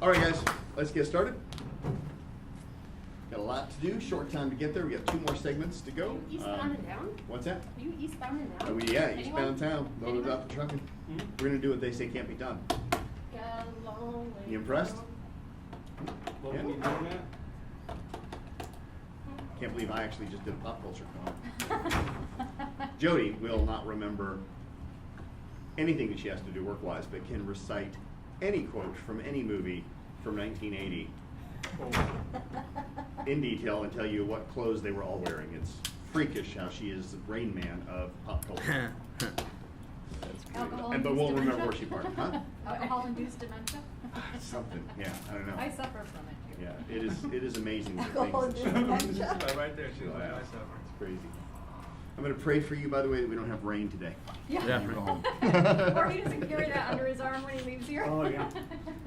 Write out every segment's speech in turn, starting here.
All right, guys, let's get started. Got a lot to do, short time to get there. We got 2 more segments to go. Are you eastbound and down? What's that? Are you eastbound and down? Yeah, eastbound town. Loaded Anyone? up the trucking. We're going to do what they say can't be done. Got a long way You impressed? down. What Yeah. we doing that? Can't believe I actually just did a pop culture comment. Jody will not remember anything that she has to do work-wise, but can recite any quote from any movie from 1980 in detail and tell you what clothes they were all wearing. It's freakish how she is the Rain Man of pop culture. But won't remember where she parked, huh? Alcohol-induced dementia? Something, yeah, I don't know. I suffer from it too. Yeah, it is amazing the things that Alcohol-induced she dementia. Right there, she's like, Wow. I suffer. It's crazy. I'm going to pray for you, by the way, that we don't have rain today. Yeah. Go home. Or he doesn't carry that under his arm when he leaves here. Oh, yeah.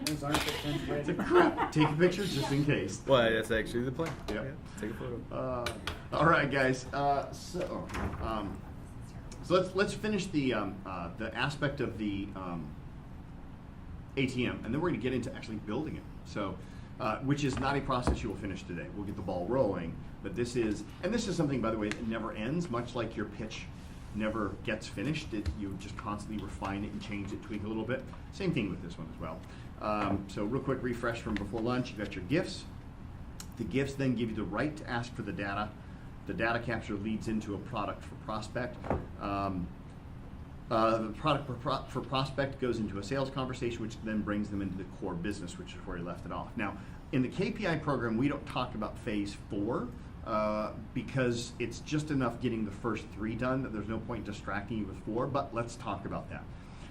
Those aren't the things ready. Crap. Take a picture just in case. Well, that's actually the plan. Yep. Yeah, take a photo. All right, guys. So let's finish the aspect of the ATM, and then we're going to get into actually building it. So, which is not a process you will finish today. We'll get the ball rolling, but this is something, by the way, that never ends. Much like your pitch never gets finished, you just constantly refine it and change it, tweak a little bit. Same thing with this one as well. So, real quick refresh from before lunch. You got your gifts. The gifts then give you the right to ask for the data. The data capture leads into a product for prospect. The product for prospect goes into a sales conversation, which then brings them into the core business, which is where you left it off. Now, in the KPI program, we don't talk about phase 4 because it's just enough getting the first 3 done that there's no point distracting you with 4, but let's talk about that.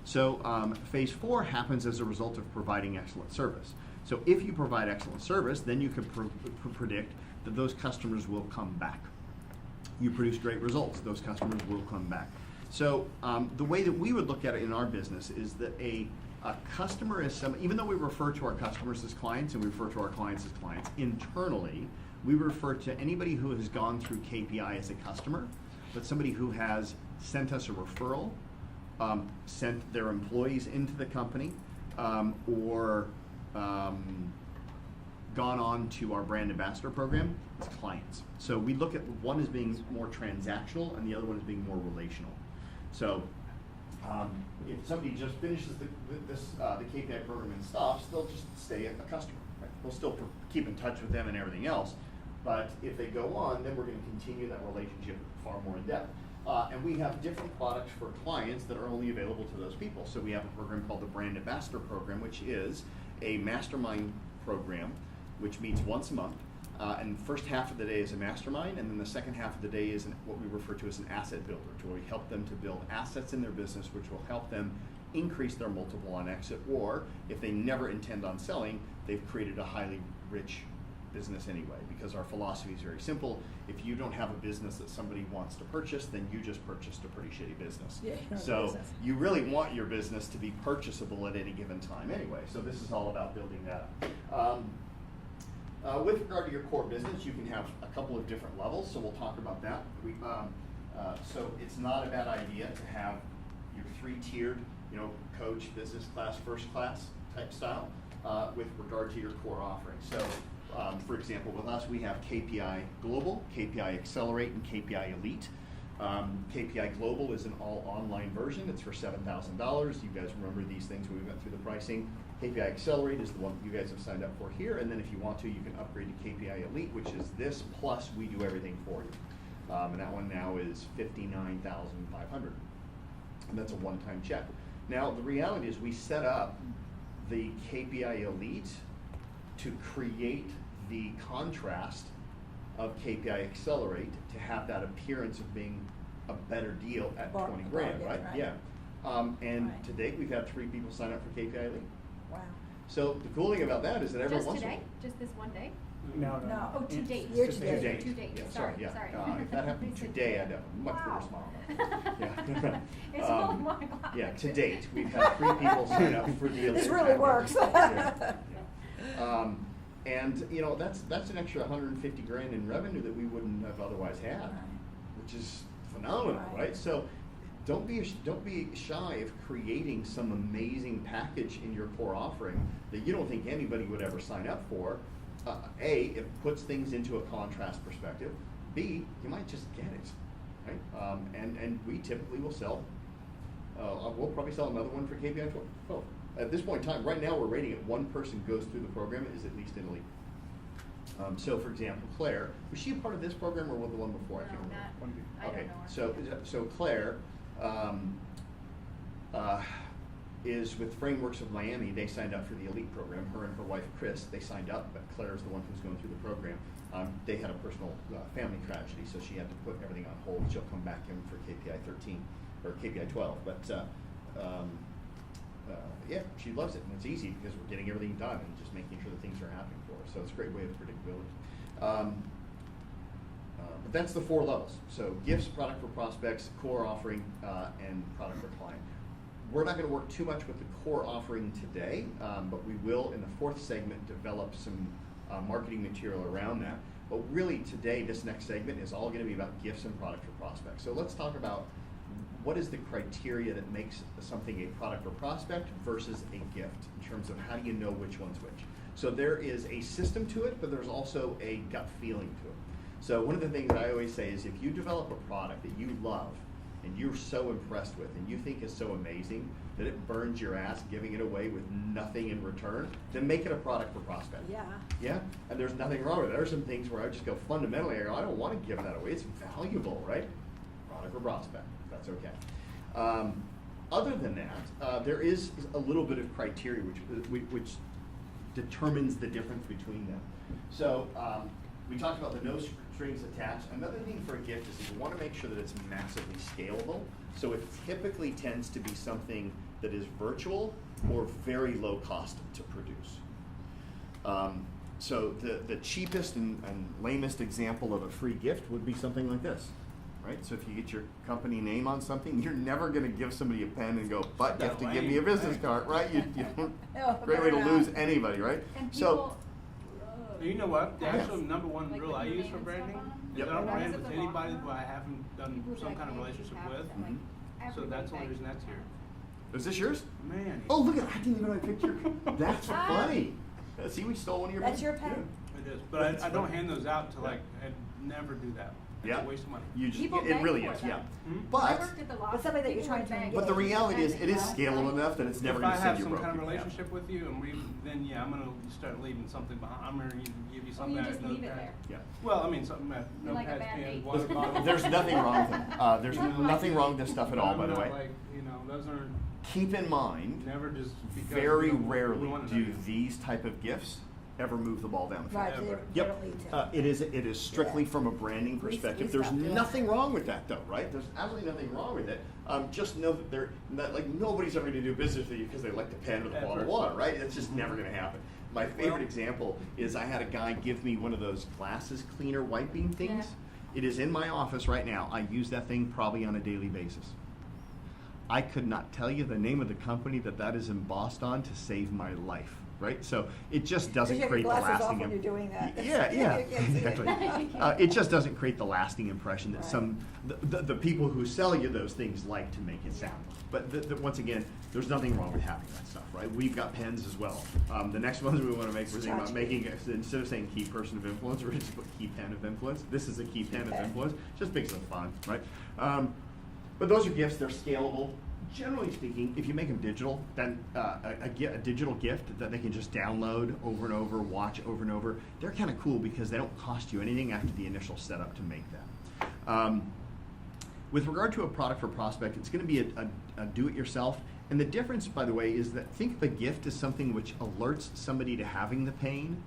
So phase 4 happens as a result of providing excellent service. So if you provide excellent service, then you can predict that those customers will come back. You produce great results, those customers will come back. So the way that we would look at it in our business is that a customer is even though we refer to our customers as clients and we refer to our clients as clients, internally we refer to anybody who has gone through KPI as a customer, but somebody who has sent us a referral, sent their employees into the company, or gone on to our brand ambassador program as clients. So we look at one as being more transactional and the other one as being more relational. So if somebody just finishes the KPI program and stops, they'll just stay a customer. Right? We'll still keep in touch with them and everything else, but if they go on, then we're going to continue that relationship far more in depth. And we have different products for clients that are only available to those people. So we have a program called the Brand Ambassador Program, which is a mastermind program which meets once a month. And the first half of the day is a mastermind, and then the second half of the day is what we refer to as an asset builder, to where we help them to build assets in their business, which will help them increase their multiple on exit, or if they never intend on selling, they've created a highly rich business anyway, because our philosophy is very simple. If you don't have a business that somebody wants to purchase, then you just purchased a pretty shitty business. Yeah, so business. you really want your business to be purchasable at any given time anyway. So this is all about building that up. With regard to your core business, you can have a couple of different levels, so we'll talk about that. So it's not a bad idea to have your 3-tiered, coach, business class, first class type style with regard to your core offering. So, for example, with us, we have KPI Global, KPI Accelerate, and KPI Elite. KPI Global is an all-online version. It's for $7,000. You guys remember these things when we went through the pricing. KPI Accelerate is the one that you guys have signed up for here, and then if you want to, you can upgrade to KPI Elite, which is this plus we do everything for you. And that one now is $59,500, and that's a one-time check. Now, the reality is we set up the KPI Elite to create the contrast of KPI Accelerate to have that appearance of being a better deal at 20 grand, right? Yeah. And Right. to date, we've had 3 people sign up for KPI Elite. Wow. So the cool thing about that is that every Just once in a today? while. Just this one day? No. No. Oh, 2 days. Year Just to two date. days. 2 days. Yeah, Sorry. yeah. Sorry. If that happened today, I'd have a much bigger Wow. smile. Yeah. It's only 1 o'clock. Yeah, to date, we've had 3 people sign up for the Elite. This really works. Yeah. And that's an extra 150 grand in revenue that we wouldn't have otherwise had, which is phenomenal, right? So don't be shy of creating some amazing package in your core offering that you don't think anybody would ever sign up for. A, it puts things into a contrast perspective. B, you might just get it, right? And we typically will sell. We'll probably sell another one for KPI11. At this point in time, right now we're rating it. One person goes through the program is at least in elite. So, for example, Claire, was she a part of this program or was the one before? I can't remember. I don't Okay, know her. so Claire is with Frameworks of Miami. They signed up for the elite program. Her and her wife Chris, they signed up, but Claire's the one who's going through the program. They had a personal family tragedy, so she had to put everything on hold. She'll come back in for KPI 13 or KPI 12, but yeah, she loves it, and it's easy because we're getting everything done and just making sure that things are happening for her. So it's a great way of predictability. But that's the 4 levels. So gifts, product for prospects, core offering, and product for client. We're not going to work too much with the core offering today, but we will in the 4th segment develop some marketing material around that. But really today, this next segment is all going to be about gifts and product for prospects. So let's talk about what is the criteria that makes something a product or prospect versus a gift in terms of how do you know which one's which. So there is a system to it, but there's also a gut feeling to it. So one of the things that I always say is if you develop a product that you love and you're so impressed with and you think is so amazing that it burns your ass giving it away with nothing in return, then make it a product for prospect. Yeah. Yeah, and there's nothing wrong with it. There are some things where I just go fundamentally, I go, I don't want to give that away. It's valuable, right? Product for prospect. That's okay. Other than that, there is a little bit of criteria which determines the difference between them. So we talked about the no strings attached. Another thing for a gift is that you want to make sure that it's massively scalable. So it typically tends to be something that is virtual or very low cost to produce. So the cheapest and lamest example of a free gift would be something like this. Right? So if you get your company name on something, you're never going to give somebody a pen and go, but you have to give me a business card, right? You don't, great way to lose anybody, right? And So, people, You know what? The Yeah. actual number one Like rule with I your use name for and stuff branding on them? is Yep. I don't Or brand is it with the anybody logo? who I haven't done people some that kind of maybe relationship have with. some, like, Mhm. So that's the only everything. reason that's here. is this yours? Man. Oh, look at I didn't even know I picked your. That's Ah. funny. See, we stole one of your. That's your pen? It is. But I don't hand those out to like, I never do that. It's Yeah. a waste of money. You just, People it beg really for is, them. yeah. Hmm? I But worked at the law. But somebody that you're People trying to would beg. engage. the reality is, it is Yeah. scalable enough that it's never If going I to have send you some broke. kind of people. relationship with you, and then yeah, I'm gonna start leaving something behind. I'm gonna give you Or something you that just leave it notepad. there. Yeah. Well, I mean, something that You like a notepads, bad pens, date. water bottle. There's nothing wrong with it. There's nothing wrong with this stuff at all, by the way. Like, you know, those are Keep in mind, never just because very we don't rarely want to do know. these type of gifts ever move the ball down the field. Right, they Ever. don't Yep. need to. It is strictly Yeah. from a branding We perspective. There's stopped doing nothing that. wrong with that, though, right? There's absolutely nothing wrong with it. Just know that like nobody's ever going to do business with you because they like the pen or the bottle of Ever. water, right? That's just never going to happen. My favorite Well- example is I had a guy give me one of those glasses cleaner wiping things. Yeah. It is in my office right now. I use that thing probably on a daily basis. I could not tell you the name of the company that is embossed on to save my life, right? So it just doesn't You have create your the glasses off lasting. when you're doing that. Yeah, You can't see it. exactly. It just doesn't create the lasting impression that Right. the people who sell you those things like to make it sound. But once again, there's nothing wrong with having that stuff, right? We've got pens as well. The next ones we want to make, we're thinking about making, instead of saying key person of influence, we're just put key pen of influence. This is a key pen of Okay. influence. Just makes it fun, right? But those are gifts, they're scalable. Generally speaking, if you make them digital, then a digital gift that they can just download over and over, watch over and over, they're kind of cool because they don't cost you anything after the initial setup to make them. With regard to a product for prospect, it's going to be a do-it-yourself. And the difference, by the way, is that think of a gift as something which alerts somebody to having the pain,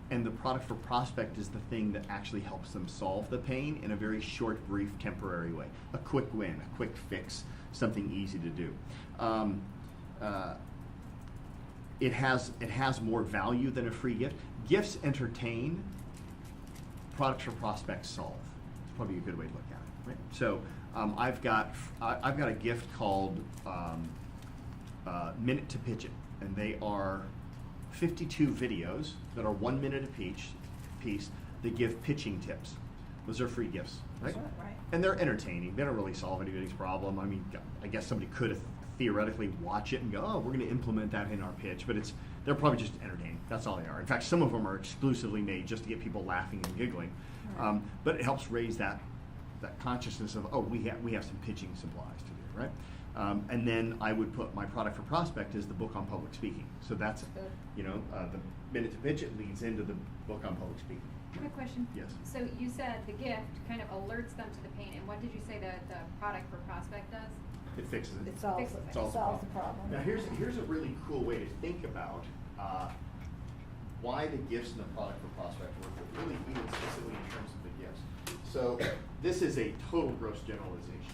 and the product for prospect is the thing that actually helps them solve the pain in a very short, brief, temporary way. A quick win, a quick fix, something easy to do. It has more value than a free gift. Gifts entertain, products for prospects solve. It's probably a good way to look at it, right? So I've got a gift called Minute to Pitch It, and they are 52 videos that are 1 minute a piece that give pitching tips. Those are free gifts, right? Sure, right. And they're entertaining. They don't really solve anybody's problem. I mean, I guess somebody could theoretically watch it and go, oh, we're going to implement that in our pitch, but they're probably just entertaining. That's all they are. In fact, some of them are exclusively made just to get people laughing and giggling. Right. But it helps raise that consciousness of, oh, we have some pitching supplies to do, right? And then I would put my product for prospect as the book on public speaking. So that's, Good. the minute to pitch it leads into the book on public speaking. Quick question. Yes. So you said the gift kind of alerts them to the pain, and what did you say the product for prospect does? It fixes it. It solves, Fixes it. it Solves solves the problem. Now here's a really cool way to think about why the gifts in the product for prospect work, but really even specifically in terms of the gifts. So this is a total gross generalization.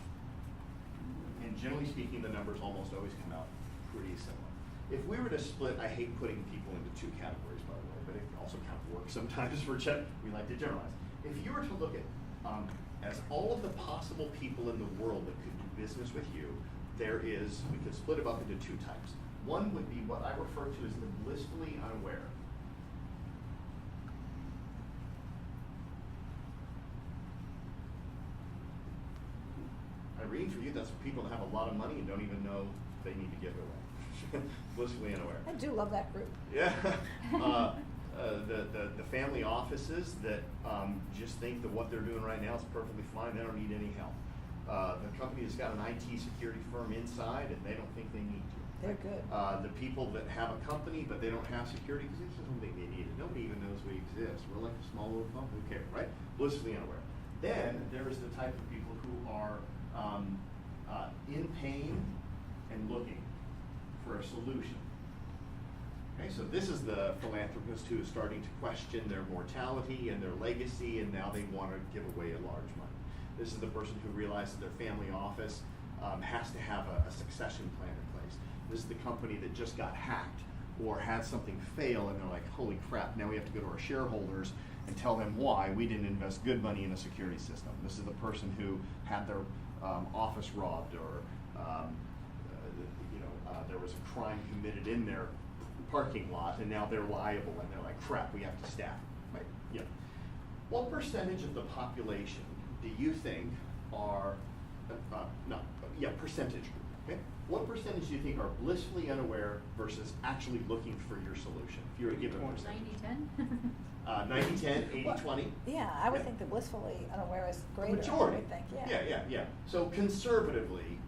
And generally speaking, the numbers almost always come out pretty similar. If we were to split, I hate putting people into two categories, by the way, but it also kind of works sometimes for we like to generalize. If you were to look at as all of the possible people in the world that could do business with you, we could split them up into two types. One would be what I refer to as the blissfully unaware. I read for you, that's people that have a lot of money and don't even know they need to give it away. Blissfully unaware. I do love that group. Yeah. The family offices that just think that what they're doing right now is perfectly fine, they don't need any help. The company that's got an IT security firm inside and they don't think they need to. They're good. The people that have a company but they don't have security because they just don't think they need it. Nobody even knows we exist. We're like a small little company, who cares, right? Blissfully unaware. Then there is the type of people who are in pain and looking for a solution. Okay, so this is the philanthropist who is starting to question their mortality and their legacy, and now they want to give away a large money. This is the person who realizes their family office has to have a succession plan in place. This is the company that just got hacked or had something fail, and they're like, holy crap, now we have to go to our shareholders and tell them why we didn't invest good money in a security system. This is the person who had their office robbed, or there was a crime committed in their parking lot, and now they're liable, and they're like, crap, we have to staff, right? Yeah. What percentage of the population do you think are, percentage group, okay? What percentage do you think are blissfully unaware versus actually looking for your solution? If you were to give it a percentage. 90-10? 90-10, 80-20? Yeah, I would think the blissfully unaware is The greater. majority. I would think, yeah. Yeah. So conservatively,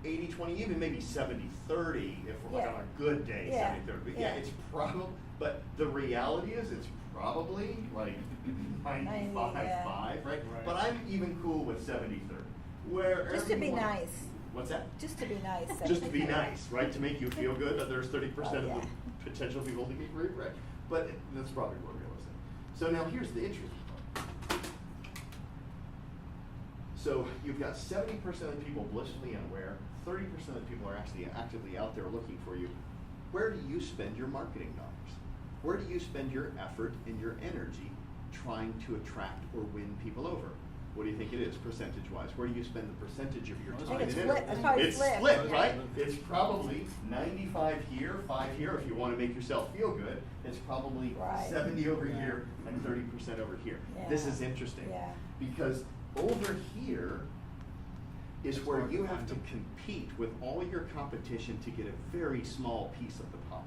80-20, even maybe 70-30 if we're like Yeah. on a good day, Yeah. 70-30. But Yeah. it's probably, but the reality is it's probably like 95-5, right? Right. But I'm even cool with 70-30. Where Just to be everyone- nice. What's that? Just to be nice. Just to be nice, right? To make you feel good that there's 30% Oh, of yeah. the potential people to get rude, right? But that's probably more realistic. So now here's the interesting part. So you've got 70% of the people blissfully unaware, 30% of the people are actually actively out there looking for you. Where do you spend your marketing dollars? Where do you spend your effort and your energy trying to attract or win people over? What do you think it is, percentage-wise? Where do you spend the percentage of your I think time it's and flipped. energy? It's probably It's flipped. split, Yeah. right? It's probably 95 here, 5 here, if you want to make yourself feel good. It's probably Right. 70 over Yeah. here and 30% over here. This Yeah. is interesting. Yeah. Because over here is where you have to compete with all your competition to get a very small piece of the pie.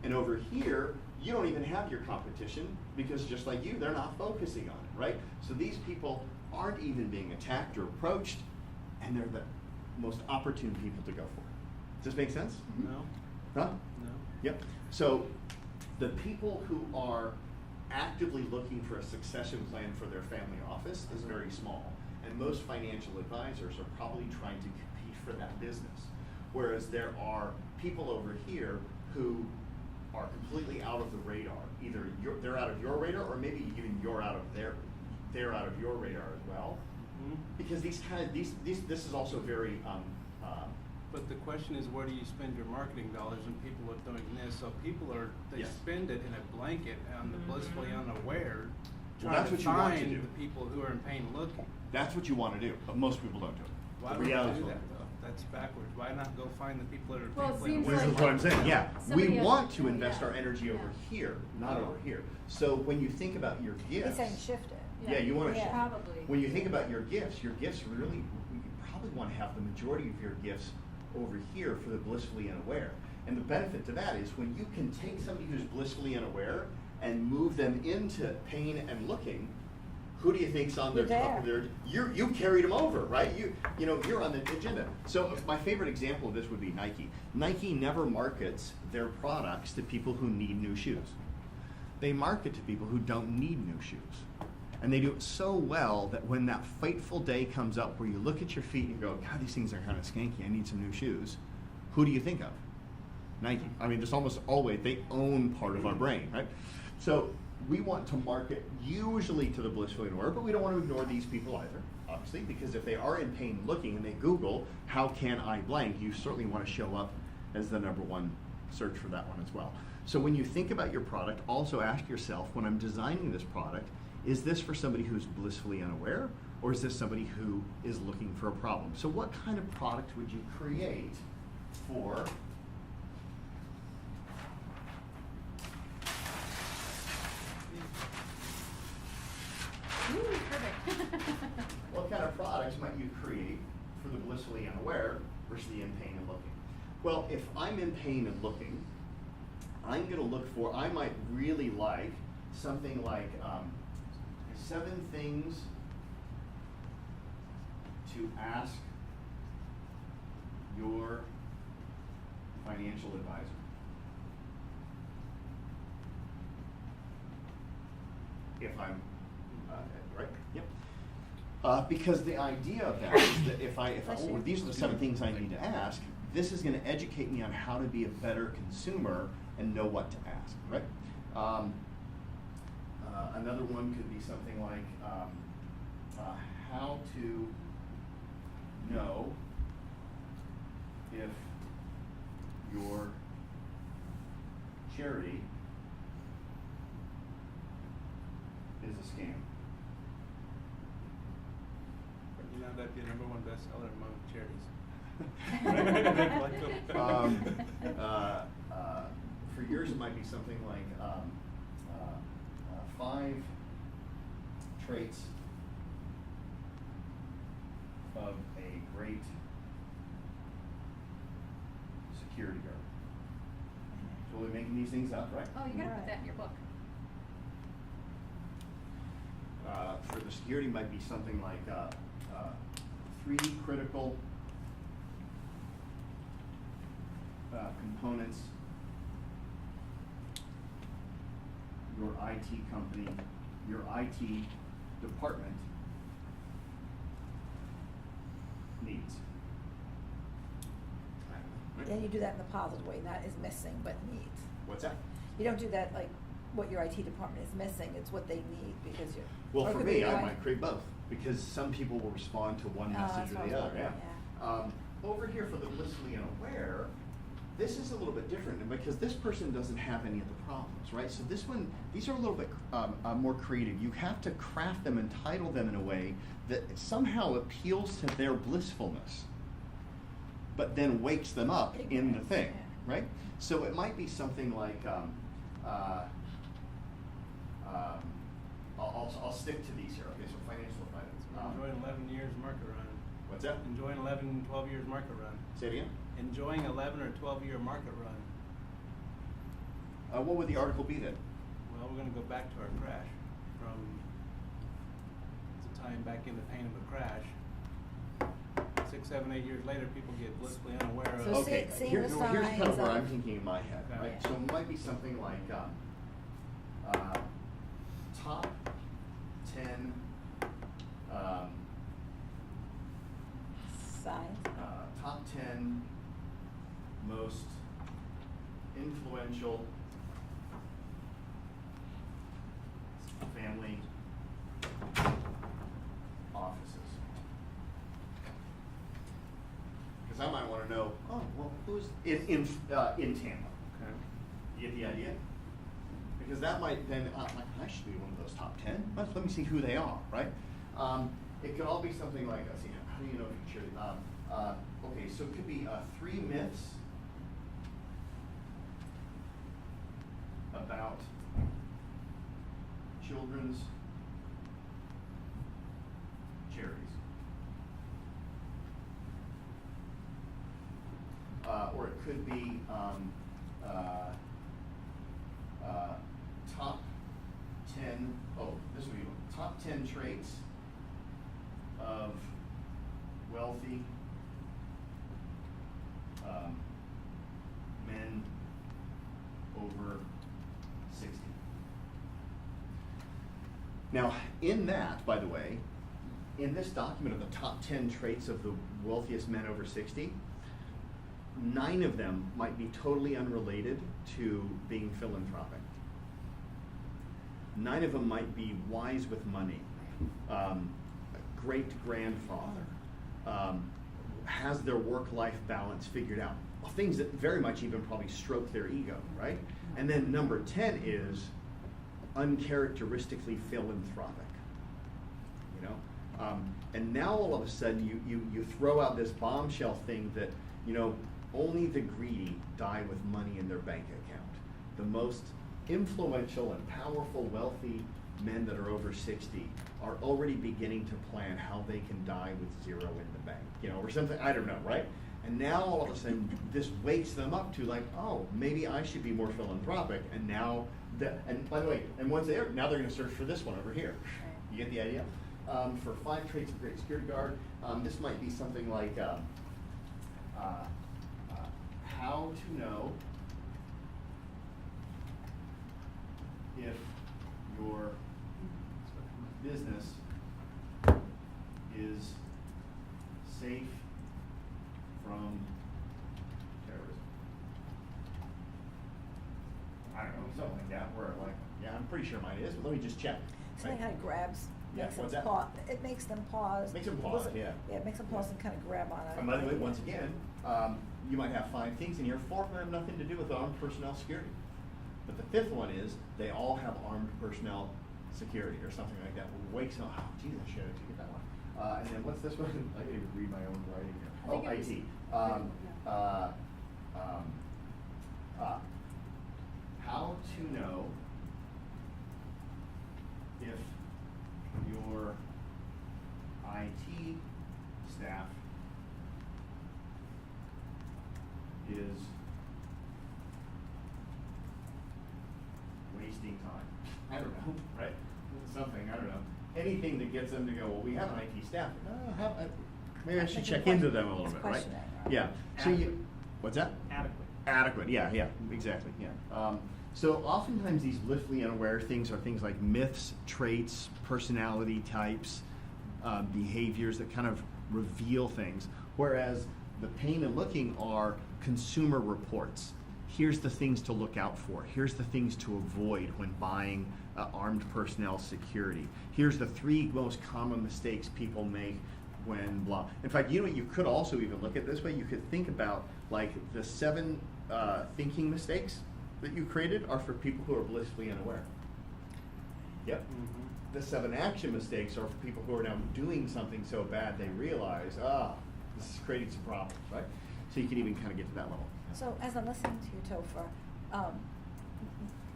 And over here, you don't even have your competition because just like you, they're not focusing on it, right? So these people aren't even being attacked or approached, and they're the most opportune people to go for. Does this make sense? No, Huh? no. Yep. So the people who are actively looking for a succession plan for their family office is very small. And most financial advisors are probably trying to compete for that business. Whereas there are people over here who are completely out of the radar. Either they're out of your radar, or maybe even they're out of your radar as well. Mhm. Because this is also very But the question is, where do you spend your marketing dollars when people are doing this? So people they Yes. spend it in a blanket on the blissfully unaware, Well, trying that's to what you want to find do. the people who are in pain looking. That's what you want to do, but most people don't do it. Why The don't reality we do is- that though? That's backwards. Why not go find the people that are Well, it painfully seems This unaware? is what I'm saying, yeah. We Somebody else- want to invest yeah. our energy over Yeah. here, not Oh. over here. So when you think about your He's gifts. saying shift it. Yeah, you want to. Yeah. Probably. When you think about your gifts really, you probably want to have the majority of your gifts over here for the blissfully unaware. And the benefit to that is when you can take somebody who's blissfully unaware and move them into pain and looking, who do you think's on their You're top of there. their? You carried them over, right? You know you're on the agenda. So my favorite example of this would be Nike. Nike never markets their products to people who need new shoes. They market to people who don't need new shoes. And they do it so well that when that fateful day comes up where you look at your feet and you go, God, these things are kind of skanky, I need some new shoes, who do you think of? Nike. I mean, there's almost always, they own part of our brain, right? So we want to market usually to the blissfully unaware, but we don't want to ignore these people either, obviously, because if they are in pain looking and they Google, how can I blank, you certainly want to show up as the #1 search for that one as well. So when you think about your product, also ask yourself, when I'm designing this product, is this for somebody who's blissfully unaware, or is this somebody who is looking for a problem? So what kind of product would you create for Ooh, perfect. what kind of products might you create for the blissfully unaware versus the in pain and looking? Well, if I'm in pain and looking, I'm going to look for, I might really like something like 7 things to ask your financial advisor. If I'm, right? Yep. Because the idea of that is that if oh, these are the 7 things I need to ask, this is going to educate me on how to be a better consumer and know what to ask, right? Another one could be something like how to know if your charity is a scam. You know, that'd be the #1 bestseller among charities. For yours, it might be something like 5 traits of a great security guard. So we're making these things up, right? Oh, you gotta put Right. that in your book. For the security might be something like 3 critical components your IT company, your IT department needs. And you do that in the positive way, not is missing, but needs. What's that? You don't do that like what your IT department is missing, it's what they need because you're. Well, or for could me, be I like- might create both, because some people will respond to one Oh, message that's or what I the was other, wondering, yeah. Over here for the blissfully unaware, this is a little bit different, because this person doesn't have any of the problems, right? So this one, these are a little bit more creative. You have to craft them and title them in a way that somehow appeals to their blissfulness, but then wakes them up in the thing, right? So it might be something like, I'll stick to these here. Okay, so financial advice. Enjoying 11 years market run. What's that? Enjoying 11, 12 years market run. Say it again. Enjoying 11 or 12-year market run. What would the article be then? Well, we're going to go back to our crash from to tying back into pain of a crash. 6, 7, 8 years later, people get blissfully unaware of. So Okay, seeing here's the kind of signs where of- I'm thinking in my head, Okay. right? So it might be something like top 10 Signs. top 10 most influential family offices. Because I might want to know, oh, well, who's in Tampa? Okay. You get the idea? Because that might then, like, I should be one of those top 10. Let me see who they are, right? It could all be something like, let's see, how do you know if you should? Okay, so it could be 3 myths about children's could be top 10, this would be top 10 traits of wealthy men over 60. Now, in that, by the way, in this document of the top 10 traits of the wealthiest men over 60, 9 of them might be totally unrelated to being philanthropic. 9 of them might be wise with money, great-grandfather, has their work-life balance figured out. Well, things that very much even probably stroke their ego, right? And then number 10 is uncharacteristically philanthropic, you know? And now all of a sudden you throw out this bombshell thing that, you know, only the greedy die with money in their bank account. The most influential and powerful, wealthy men that are over 60 are already beginning to plan how they can die with 0 in the bank, you know, or something, I don't know, right? And now all of a sudden this wakes them up to like, oh, maybe I should be more philanthropic, and now, and by the way, and once now they're gonna search for this one over here. You get the idea? For 5 traits of great security guard, this might be something like how to know if your business is safe from terrorism. I don't know, something like that, where like, yeah, I'm pretty sure mine is, but let me just check. Something kind of grabs, Yeah, makes them what's that? pause, it makes them pause. Makes them pause, yeah. Yeah, it makes them pause and kind of grab on it. And by the way, once again, you might have 5 things in here, 4 of them have nothing to do with armed personnel security. But the 5th one is, they all have armed personnel security or something like that. Wakes up, oh geez, I should have taken that one. And then what's this one? I didn't even read my own writing here. I think Oh, it was- IT. How to know if your IT staff is wasting time. I don't know, right? Something, I don't know. Anything that gets them to go, well, we have an IT staff. Maybe I should check into them a little It's bit, right? questioning, right? Yeah. So you, what's that? Adequate. Adequate, yeah, exactly, yeah. So oftentimes these blissfully unaware things are things like myths, traits, personality types, behaviors that kind of reveal things, whereas the pain and looking are consumer reports. Here's the things to look out for. Here's the things to avoid when buying armed personnel security. Here's the 3 most common mistakes people make when blah. In fact, you know what, you could also even look at this way. You could think about like the 7 thinking mistakes that you created are for people who are blissfully unaware. Yep. Mm-hmm. The 7 action mistakes are for people who are now doing something so bad they realize, this is creating some problems, right? So you can even kind of get to that level. So as I'm listening to you, Topher,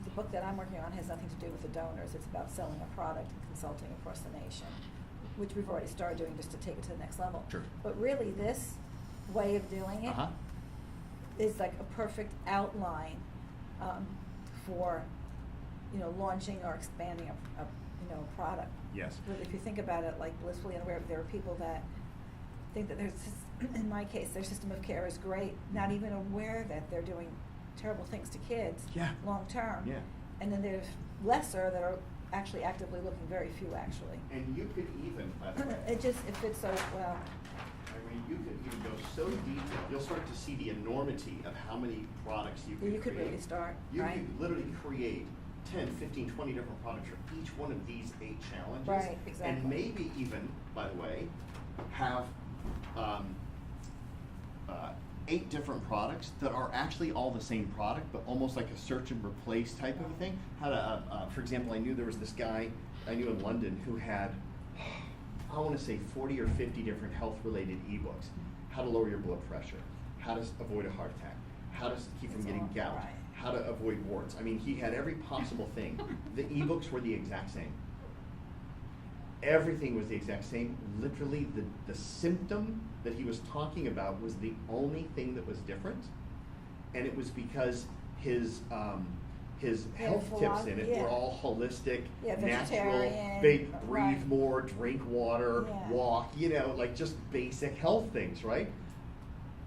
the book that I'm working on has nothing to do with the donors. It's about selling a product and consulting across the nation, which we've already started doing just to take it to the next level. Sure. But really, this way of doing it is like a perfect outline for, you know, launching or expanding a product. Yes. Really, if you think about it, like blissfully unaware, there are people that think that in my case, their system of care is great, not even aware that they're doing terrible things to kids long term. Yeah. And then there's lesser that are actually actively looking, very few actually. And you could even, by the way, It fits so well. I mean, you could even go so deep, you'll start to see the enormity of how many products you could You could create. really start, You right? could literally create 10, 15, 20 different products for each one of these 8 challenges. Right, exactly. And maybe even, by the way, have 8 different products that are actually all the same product, but almost like a search and replace type of a thing. For example, I knew there was this guy I knew in London who had, I want to say 40 or 50 different health-related ebooks. How to lower your blood pressure, how to avoid a heart attack, how to keep from It's getting all gout, right. how to avoid warts. I mean, he had every possible thing. The ebooks were the exact same. Everything was the exact same. Literally, the symptom that he was talking about was the only thing that was different. and it was because his Yeah, health tips in it yeah. were all holistic, Yeah, natural, vegetarian, breathe right. more, drink water, Yeah. walk, like just basic health things, right?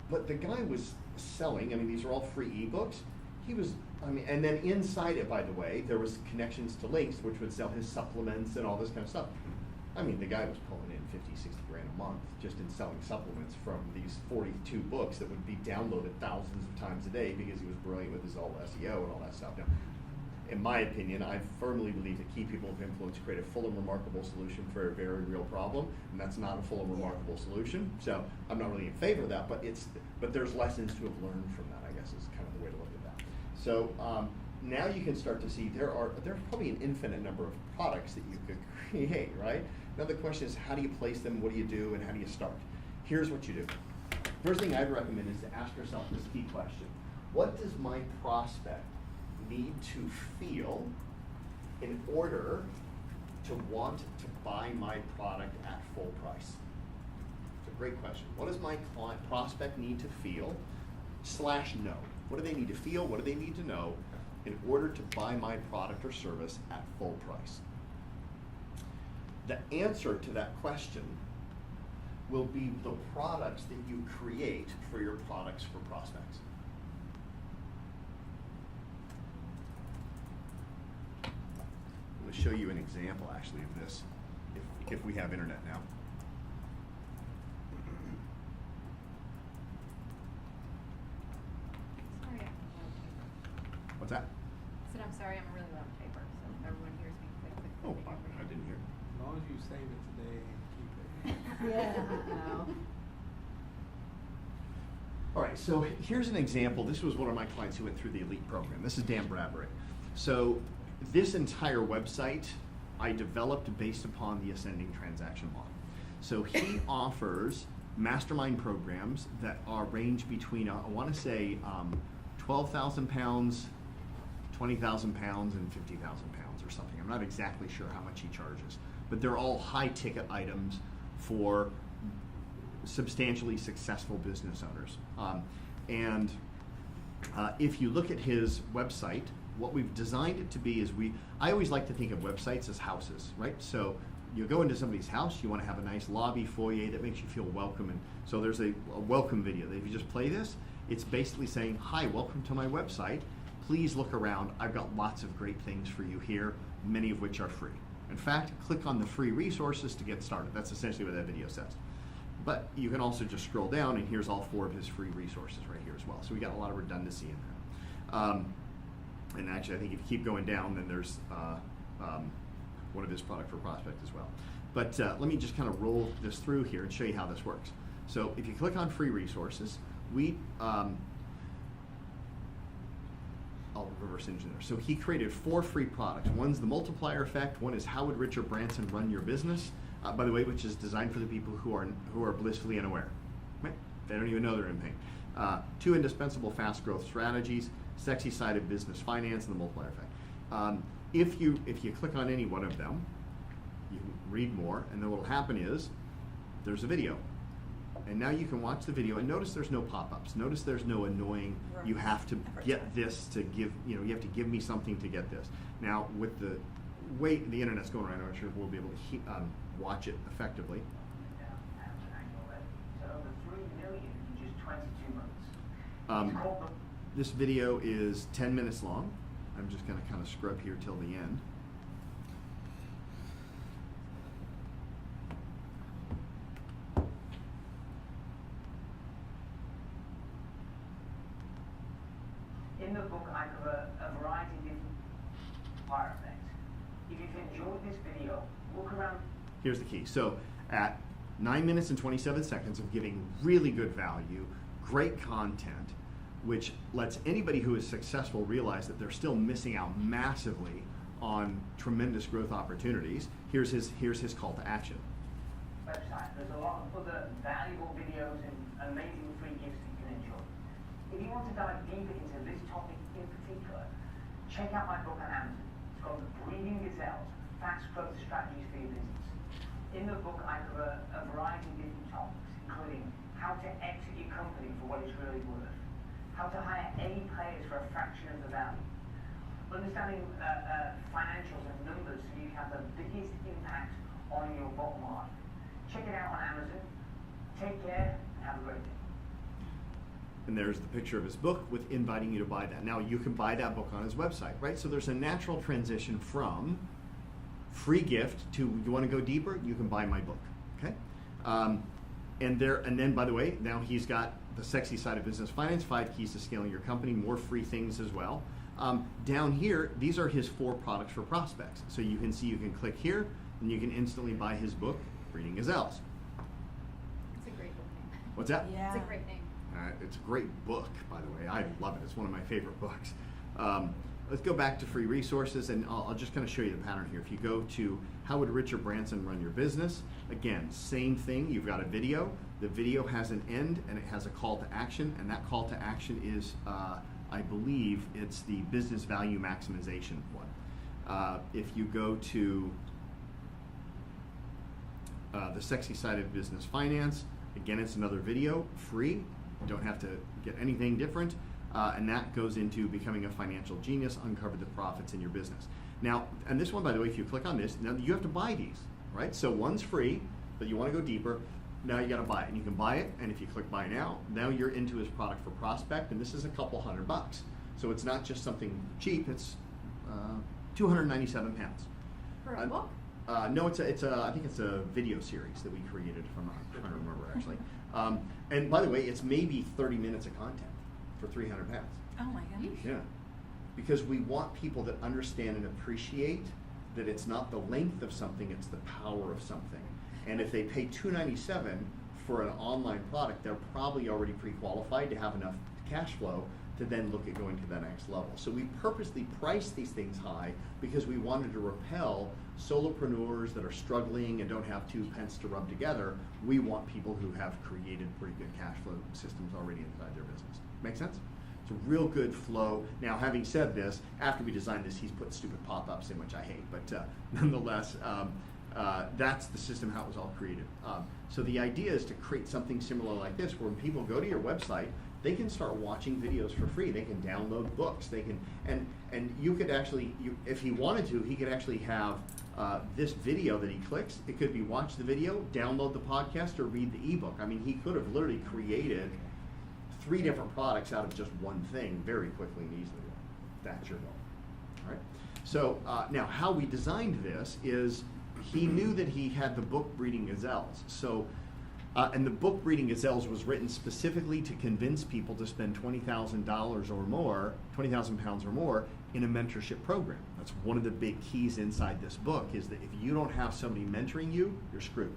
But the guy was selling, these are all free ebooks. He was, and then inside it, by the way, there was connections to links which would sell his supplements and all this kind of stuff. The guy was pulling in 50, 60 grand a month just in selling supplements from these 42 books that would be downloaded thousands of times a day because he was brilliant with his old SEO and all that stuff. Now, in my opinion, I firmly believe that key people of influence create a full and remarkable solution for a very real problem, and that's not a full and remarkable solution. So I'm not really in favor of that, but there's lessons to have learned from that, I guess, is kind of the way to look at that. So now you can start to see there's probably an infinite number of products that you could create, right? Now the question is, how do you place them, what do you do, and how do you start? Here's what you do. First thing I'd recommend is to ask yourself this key question. What does my prospect need to feel in order to want to buy my product at full price? It's a great question. What does my prospect need to feel / know? What do they need to feel? What do they need to know in order to buy my product or service at full price? The answer to that question will be the products that you create for your products for prospects. I'm going to show you an example actually of this, if we have internet now. Sorry, I'm a loud typer. What's that? I said, I'm sorry, I'm a really loud typer, so everyone hears me click, click, Oh, click. I didn't hear. As long as you save it today and keep it. Yeah. No. All right, so here's an example. This was one of my clients who went through the elite program. This is Dan Bradbury. So this entire website I developed based upon the ascending transaction model. So he offers mastermind programs that are range between, I want to say, 12,000 pounds, 20,000 pounds, and 50,000 pounds or something. I'm not exactly sure how much he charges, but they're all high ticket items for substantially successful business owners. If you look at his website, what we've designed it to be is I always like to think of websites as houses, right? So you go into somebody's house, you want to have a nice lobby foyer that makes you feel welcome. And so there's a welcome video that if you just play this, it's basically saying, hi, welcome to my website. Please look around. I've got lots of great things for you here, many of which are free. In fact, click on the free resources to get started. That's essentially what that video says. But you can also just scroll down, and here's all 4 of his free resources right here as well. So we got a lot of redundancy in there. And actually, I think if you keep going down, then there's one of his product for prospect as well. But let me just kind of roll this through here and show you how this works. So if you click on free resources, I'll reverse engineer. So he created 4 free products. One's the multiplier effect. One is how would Richard Branson run your business? By the way, which is designed for the people who are blissfully unaware. Right? They don't even know they're in pain. 2 indispensable fast growth strategies, sexy side of business finance, and the multiplier effect. If you click on any one of them, you can read more, and then what will happen is there's a video. And now you can watch the video, and notice there's no pop-ups. Notice there's no annoying, you have to get this to give, you have to give me something to get this. Now, with the way the internet's going right now, I'm not sure if we'll be able to watch it effectively. This video is 10 minutes long. I'm just going to kind of scrub here till the end. In the book, I cover a variety of different fire effects. If you've enjoyed this video, look around. Here's the key. So at 9 minutes and 27 seconds of giving really good value, great content, which lets anybody who is successful realize that they're still missing out massively on tremendous growth opportunities. Here's his call to action. Website. There's a lot of other valuable videos and amazing free gifts that you can enjoy. If you want to dive deeper into this topic in particular, check out my book on Amazon. It's called Breeding Gazelles, Fast Growth Strategies for Your Business. In the book, I cover a variety of different topics, including how to exit your company for what it's really worth, how to hire A players for a fraction of the value, understanding financials and numbers so you have the biggest impact on your bottom line. Check it out on Amazon. Take care and have a great day. And there's the picture of his book with inviting you to buy that. Now you can buy that book on his website, right? So there's a natural transition from free gift to you want to go deeper, you can buy my book, okay? And then by the way, now he's got the sexy side of business finance, 5 keys to scaling your company, more free things as well. Down here, these are his 4 products for prospects. So you can see, you can click here and you can instantly buy his book, Breeding Gazelles. It's a great book name. What's that? Yeah. It's a great name. It's a great book, by the way. I love it. It's one of my favorite books. Let's go back to free resources, and I'll just kind of show you the pattern here. If you go to How Would Richard Branson Run Your Business? Again, same thing. You've got a video. The video has an end, and it has a call to action, and that call to action is, I believe, it's the business value maximization one. If you go to the sexy side of business finance, again, it's another video, free. You don't have to get anything different. And that goes into becoming a financial genius, uncover the profits in your business. Now, and this one, by the way, if you click on this, now you have to buy these, right? So one's free, but you want to go deeper. Now you got to buy it, and you can buy it. And if you click buy now you're into his product for prospect, and this is a couple $100. So it's not just something cheap. It's 297 pounds. For a book? No, I think it's a video series that we created. If I'm not trying to remember actually. And by the way, it's maybe 30 minutes of content for 300 pounds. Oh my gosh. Yeah, because we want people that understand and appreciate that it's not the length of something, it's the power of something. And if they pay $297 for an online product, they're probably already pre-qualified to have enough cash flow to then look at going to the next level. So we purposely priced these things high because we wanted to repel solopreneurs that are struggling and don't have 2 pence to rub together. We want people who have created pretty good cash flow systems already inside their business. Make sense? It's a real good flow. Now, having said this, after we designed this, he's put stupid pop-ups in, which I hate, but nonetheless, that's the system how it was all created. So the idea is to create something similar like this, where when people go to your website, they can start watching videos for free. They can download books. They can, and you could actually, if he wanted to, he could actually have this video that he clicks. It could be watch the video, download the podcast, or read the ebook. I mean, he could have literally created 3 different products out of just one thing very quickly and easily. That's your goal. All right. So now, how we designed this is he knew that he had the book Breeding Gazelles. So. And the book Breeding Gazelles was written specifically to convince people to spend $20,000 or more, 20,000 pounds or more, in a mentorship program. That's one of the big keys inside this book, is that if you don't have somebody mentoring you, you're screwed.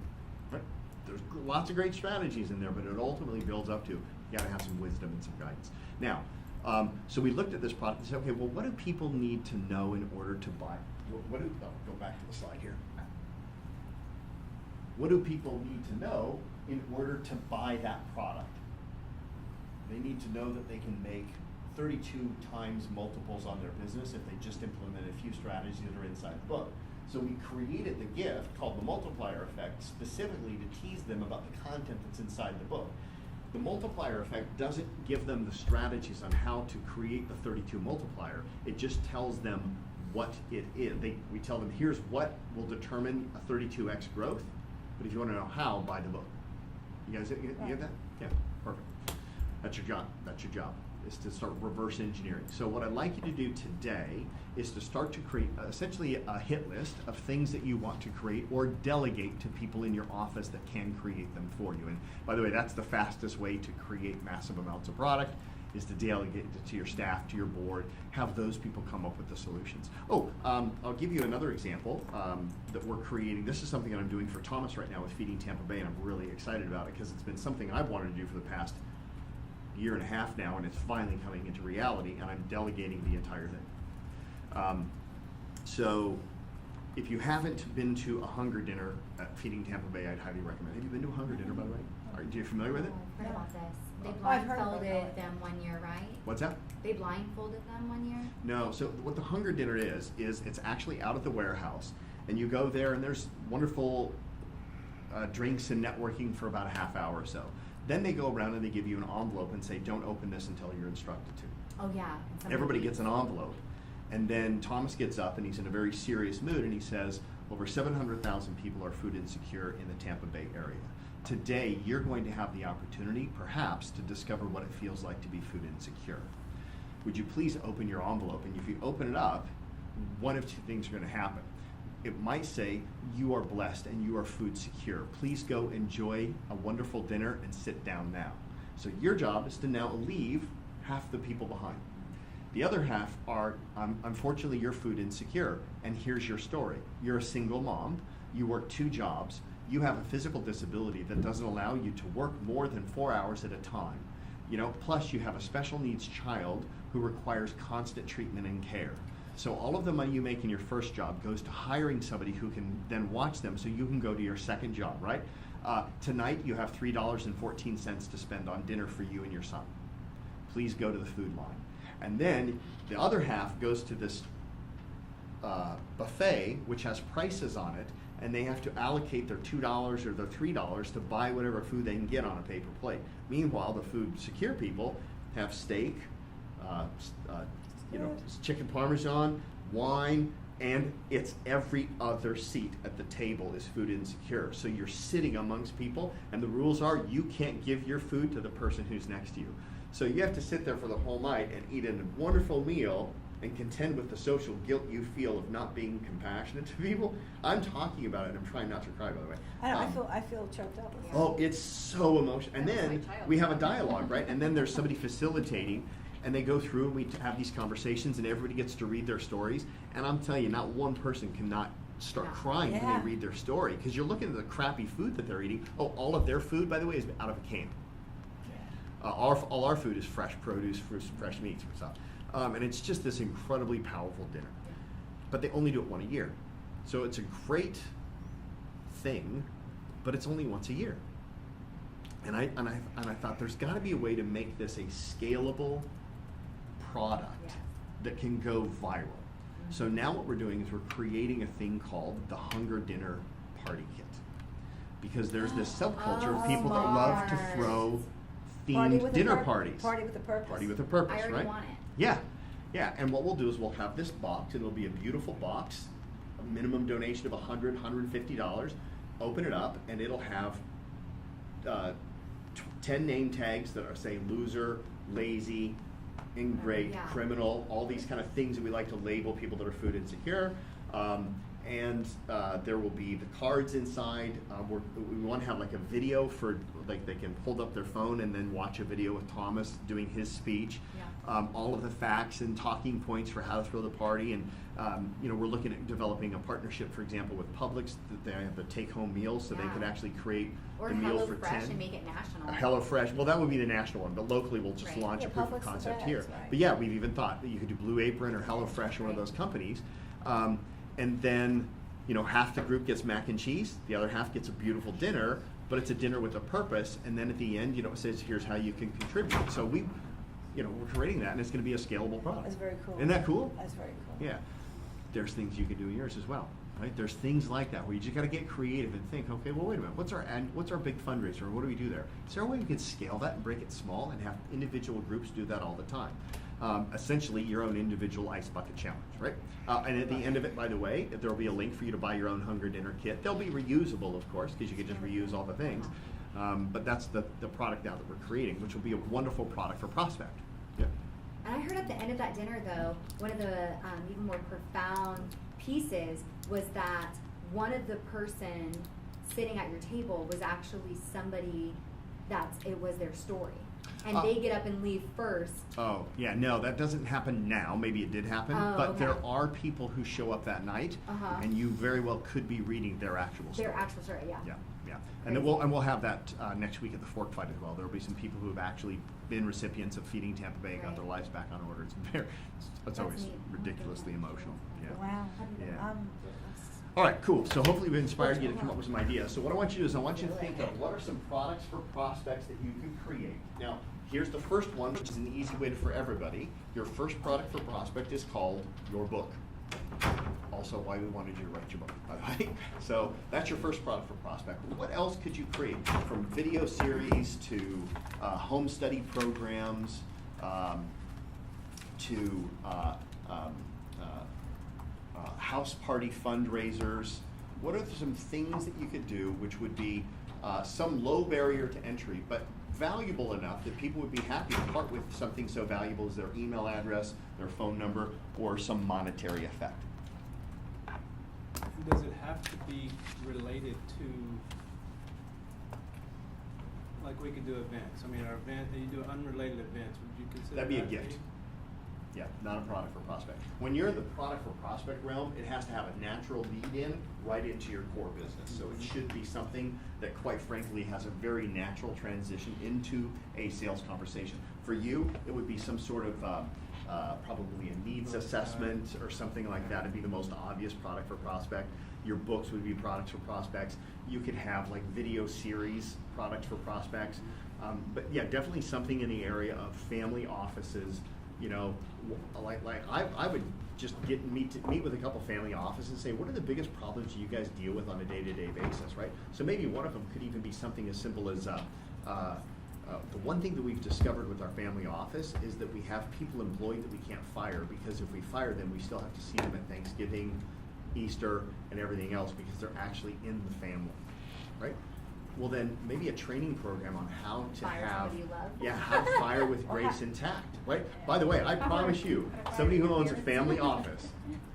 Right? There's lots of great strategies in there, but it ultimately builds up to you got to have some wisdom and some guidance. Now, so we looked at this product and said, okay, well, what do people need to know in order to buy? Go back to the slide here. What do people need to know in order to buy that product? They need to know that they can make 32 times multiples on their business if they just implement a few strategies that are inside the book. So we created the gift called the multiplier effect specifically to tease them about the content that's inside the book. The multiplier effect doesn't give them the strategies on how to create the 32 multiplier. It just tells them what it is. We tell them, here's what will determine a 32x growth, but if you want to know how, buy the book. You guys you get that? Yeah, perfect. That's your job. That's your job, is to start reverse engineering. So what I'd like you to do today is to start to create essentially a hit list of things that you want to create or delegate to people in your office that can create them for you. And by the way, that's the fastest way to create massive amounts of product, is to delegate it to your staff, to your board, have those people come up with the solutions. I'll give you another example that we're creating. This is something that I'm doing for Thomas right now with Feeding Tampa Bay, and I'm really excited about it because it's been something I've wanted to do for the past year and a half now, and it's finally coming into reality, and I'm delegating the entire thing. So if you haven't been to a hunger dinner at Feeding Tampa Bay, I'd highly recommend it. Have you been to a hunger dinner, by the way? Are you familiar with it? I've heard about this. They I've heard about blindfolded that. them one year, right? What's that? They blindfolded them one year? No, so what the hunger dinner is it's actually out at the warehouse, and you go there and there's wonderful drinks and networking for about a half hour or so. Then they go around and they give you an envelope and say, don't open this until you're instructed to. Oh, yeah. and somebody Everybody reads gets an it. envelope. And then Thomas gets up and he's in a very serious mood and he says, over 700,000 people are food insecure in the Tampa Bay area. Today, you're going to have the opportunity, perhaps, to discover what it feels like to be food insecure. Would you please open your envelope? And if you open it up, one of two things are going to happen. It might say, you are blessed and you are food secure. Please go enjoy a wonderful dinner and sit down now. So your job is to now leave half the people behind. The other half are, unfortunately, you're food insecure, and here's your story. You're a single mom, you work 2 jobs, you have a physical disability that doesn't allow you to work more than 4 hours at a time. Plus you have a special needs child who requires constant treatment and care. So all of the money you make in your first job goes to hiring somebody who can then watch them so you can go to your second job, right? Tonight you have $3.14 to spend on dinner for you and your son. Please go to the food line. And then the other half goes to this buffet, which has prices on it, and they have to allocate their $2 or their $3 to buy whatever food they can get on a paper plate. Meanwhile, the food secure people have steak, chicken parmesan, wine, and it's every other seat at the table is food insecure. So you're sitting amongst people, and the rules are you can't give your food to the person who's next to you. So you have to sit there for the whole night and eat a wonderful meal and contend with the social guilt you feel of not being compassionate to people. I'm talking about it, and I'm trying not to cry, by the way. I feel choked up. With Oh, it's so emotional. And That was then my child. we have a dialogue, right? And then there's somebody facilitating, and they go through and we have these conversations, and everybody gets to read their stories. And I'm telling you, not one person cannot start Yeah. crying when Yeah. they read their story, because you're looking at the crappy food that they're eating. Oh, all of their food, by the way, is out of a can. All our food is fresh produce, fresh meats and stuff. And it's just this incredibly powerful dinner. But they only do it 1 a year. So it's a great thing, but it's only once a year. And I thought there's got to be a way to make this a scalable product Yes. that can go viral. So now what we're doing is we're creating a thing called the Hunger Dinner Party Kit. Because there's this subculture of people that love to smart. throw Party themed with a dinner pur- parties. Party with a purpose. Party with a purpose, I already right? want it. Yeah, yeah. And what we'll do is we'll have this box, and it'll be a beautiful box, a minimum donation of $100, $150. Open it up, and it'll have 10 name tags that are, say, loser, lazy, ingrate, Yeah. criminal, all these kind of things that we like to label people that are food insecure. And there will be the cards inside. We want to have like a video for, like, they can hold up their phone and then watch a video with Thomas doing his speech. Yeah. All of the facts and talking points for how to throw the party. And we're looking at developing a partnership, for example, with Publix, that they have the take-home meals, so they Yeah. could actually create Or the meal for 10. HelloFresh and make it national. HelloFresh, well, that would be the national one, but locally we'll just Right. launch Yeah, a proof of Publix the concept bags, here. right. But yeah, we've even thought that you could do Blue Apron or HelloFresh or one of those companies. And then, half the group gets mac and cheese, the other half gets a beautiful dinner, but it's a dinner with a purpose, and then at the end, it says, here's how you can contribute. So we're creating that, and it's gonna be a scalable product. That's very cool. Isn't that cool? That's very cool. Yeah. There's things you can do in yours as well, right? There's things like that where you just got to get creative and think, okay, well, wait a minute, what's our big fundraiser? What do we do there? Is there a way we can scale that and break it small and have individual groups do that all the time? Essentially, your own individual ice bucket challenge, right? And at the end of it, by the way, there will be a link for you to buy your own Hunger Dinner kit. They'll be reusable, of course, because you can just reuse all the things. But that's the product now that we're creating, which will be a wonderful product for Prospect. Yeah. And I heard at the end of that dinner, though, one of the even more profound pieces was that one of the person sitting at your table was actually somebody it was their story. And they get up and leave first. Oh, yeah, no, that doesn't happen now. Maybe it did happen, Oh, but there okay. are people who show up that night, Uh-huh. and you very well could be reading their actual story. Their actual story, yeah. Yeah, yeah. And then we'll have that next week at the Fork Fight as well. There will be some people who have actually been recipients of Feeding Tampa Bay and got their Right. lives back on order. It's That's always neat. ridiculously emotional. Yeah. Wow. Yeah. All right, cool. So hopefully we've inspired you to come up with some ideas. So what I want you to do is I want you to think of what are some products for prospects that you can create. Now, here's the first one, which is an easy way for everybody. Your first product for prospect is called your book. All also why we wanted you to write your book, by the way. So that's your first product for prospect. What else could you create? From video series to home study programs, to house party fundraisers. What are some things that you could do which would be some low barrier to entry, but valuable enough that people would be happy to part with something so valuable as their email address, their phone number, or some monetary effect? Does it have to be related to, like we could do events? I mean, our event, you do unrelated events, would you consider That'd be a that gift. Yeah, not a product for prospect. When you're in the product for prospect realm, it has to have a natural lead-in right into your core business. So it should be something that, quite frankly, has a very natural transition into a sales conversation. For you, it would be some sort of probably a needs assessment or something like that. It'd be the most obvious product for prospect. Your books would be products for prospects. You could have like video series products for prospects. But yeah, definitely something in the area of family offices. You know, like I would just meet with a couple family offices and say, what are the biggest problems you guys deal with on a day-to-day basis, right? So maybe one of them could even be something as simple as the one thing that we've discovered with our family office is that we have people employed that we can't fire, because if we fire them, we still have to see them at Thanksgiving, Easter, and everything else, because they're actually in the family, right? Well, then maybe a training program on how to Fire have, somebody you love. yeah, how to fire with grace intact, right? By the way, I promise you, somebody who owns a family office,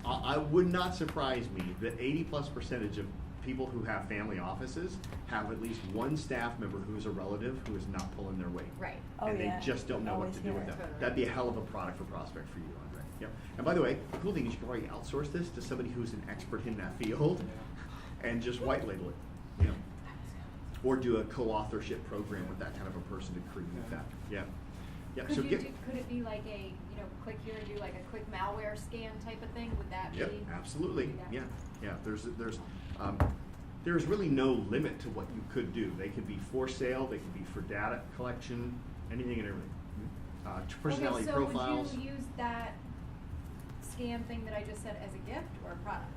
I would not surprise me that 80+% of people who have family offices have at least one staff member who is a relative who is not pulling their weight. Right. Oh, And yeah. they just don't know what Always to do hear with it. them. That'd be a hell of a product for prospect for you, Andre. Yep. And by the way, the cool thing is you can already outsource this to somebody who's an expert in that field and just white label it, you know. Or do a co-authorship program with that kind of a person to create that. Yeah. Yeah. Could So you get. could it be like a, click here and do like a quick malware scan type of thing? Would that Yep, be? absolutely. Yeah. Yeah. There's really no limit to what you could do. They could be for sale. They could be for data collection. Anything and everything. Personality okay, so profiles. would you use that scan thing that I just said as a gift or a product?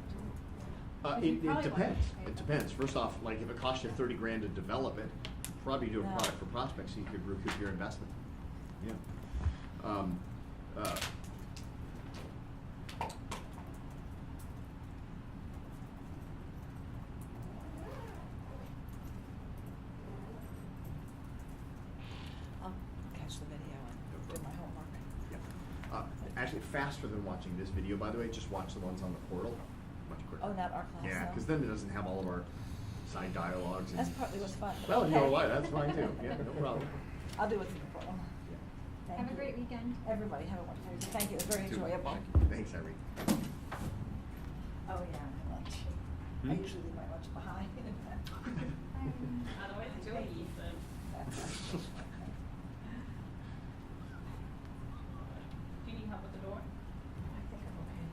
It Probably depends. wouldn't. It depends. First off, like if it costs you $30,000 to develop it, probably do a No. product for prospects so you could recoup your investment. Yeah. I'll catch the video and do my homework. Yeah. Actually, faster than watching this video, by the way, just watch the ones on the portal. Much quicker. Oh, not our class, Yeah, though. because then it doesn't have all of our side dialogues. And That's partly what's fun. Well, you know Okay. what? That's fine too. Yeah, no problem. I'll do what's in the portal. Yeah. Thank Have a you. great weekend. Everybody, have a wonderful weekend. Thank you, it was very Too. enjoyable. Thanks, Irene. Oh, yeah, my lunch. I Hmm? usually leave my lunch behind. Otherwise, it's really easy. Do you need help with the door? I think I'm okay.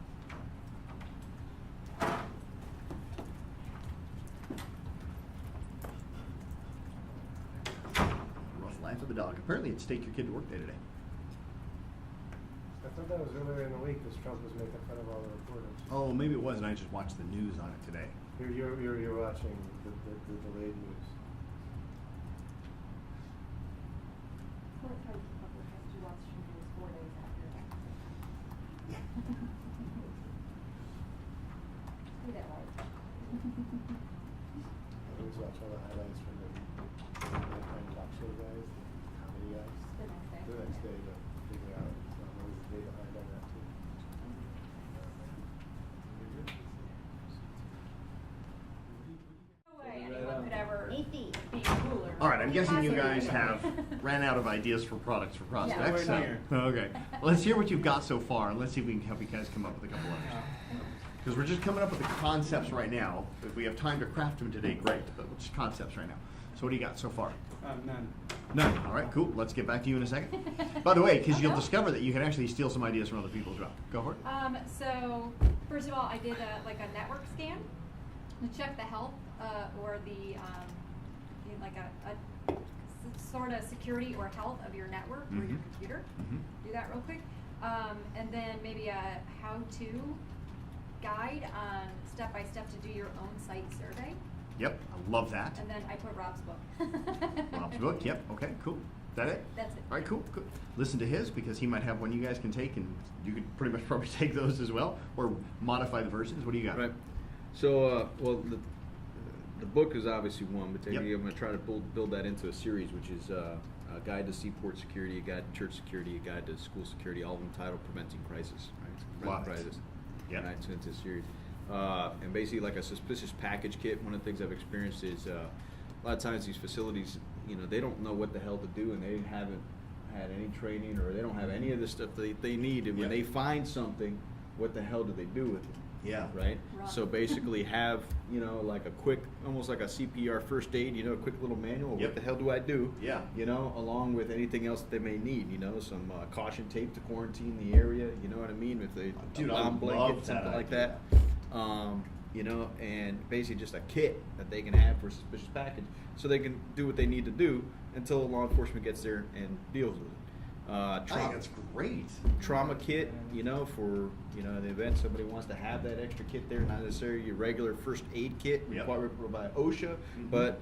Rough life of the dog. Apparently, it's take your kid to work day today. I thought that was earlier in the week because Trump was making fun of all the reporters. Oh, maybe it was, and I just watched the news on it today. You're watching the delayed news. Well, it's hard to keep up with because you watch the news 4 days after that. Do that right. I always watch all the highlights from the nighttime talk show guys, the comedy guys. The next day. The next day to figure out. So I'm always a day behind on that too. No way anyone could ever Easy. be cooler. All right, I'm guessing you guys Possibly. have ran out of ideas for products for prospects. Nowhere so- near. Okay, let's hear what you've got so far, and let's see if we can help you guys come up with a couple others. Because we're just coming up with the concepts right now. If we have time to craft them today, great, but just concepts right now. So what do you got so far? None. None. All right, cool. Let's get back to you in a second. By the way, because you'll discover that you can actually steal some ideas from other people as well. Go for it. So first of all, I did like a network scan to check the health or the like a sort of security or health of your network or your Mhm. computer. Mhm. Do that real quick, and then maybe a how-to guide on step-by-step to do your own site survey. Yep, I love that. And then I put Rob's book. Rob's book, yep, okay, cool. Is that it? That's it. All right, cool, cool. Listen to his, because he might have one you guys can take, and you could pretty much probably take those as well, or modify the versions. What do you got? Right. So, well, the book is obviously one, but Yep. I'm going to try to build that into a series, which is a guide to seaport security, a guide to church security, a guide to school security, all of them titled Preventing Crisis, right? Love it. Crisis. Yep. Right, so it's a series. And basically, like a suspicious package kit, one of the things I've experienced is a lot of times these facilities, they don't know what the hell to do, and they haven't had any training, or they don't have any of the stuff they need, and when Yep. they find something, what the hell do they do with it? Yeah. Right? Run. So basically have, like a quick, almost like a CPR first aid, a quick little manual. Yep. What the hell do I do? Yeah. Along with anything else that they may need, some caution tape to quarantine the area, you know what I mean? If they, Dude, a I bomb love blanket, that something like idea. that. And basically just a kit that they can have for a suspicious package so they can do what they need to do until law enforcement gets there and deals with it. I think that's great. Trauma kit, for the event somebody wants to have that extra kit there, not necessarily your regular first aid kit Yep. required by OSHA, Mhm. but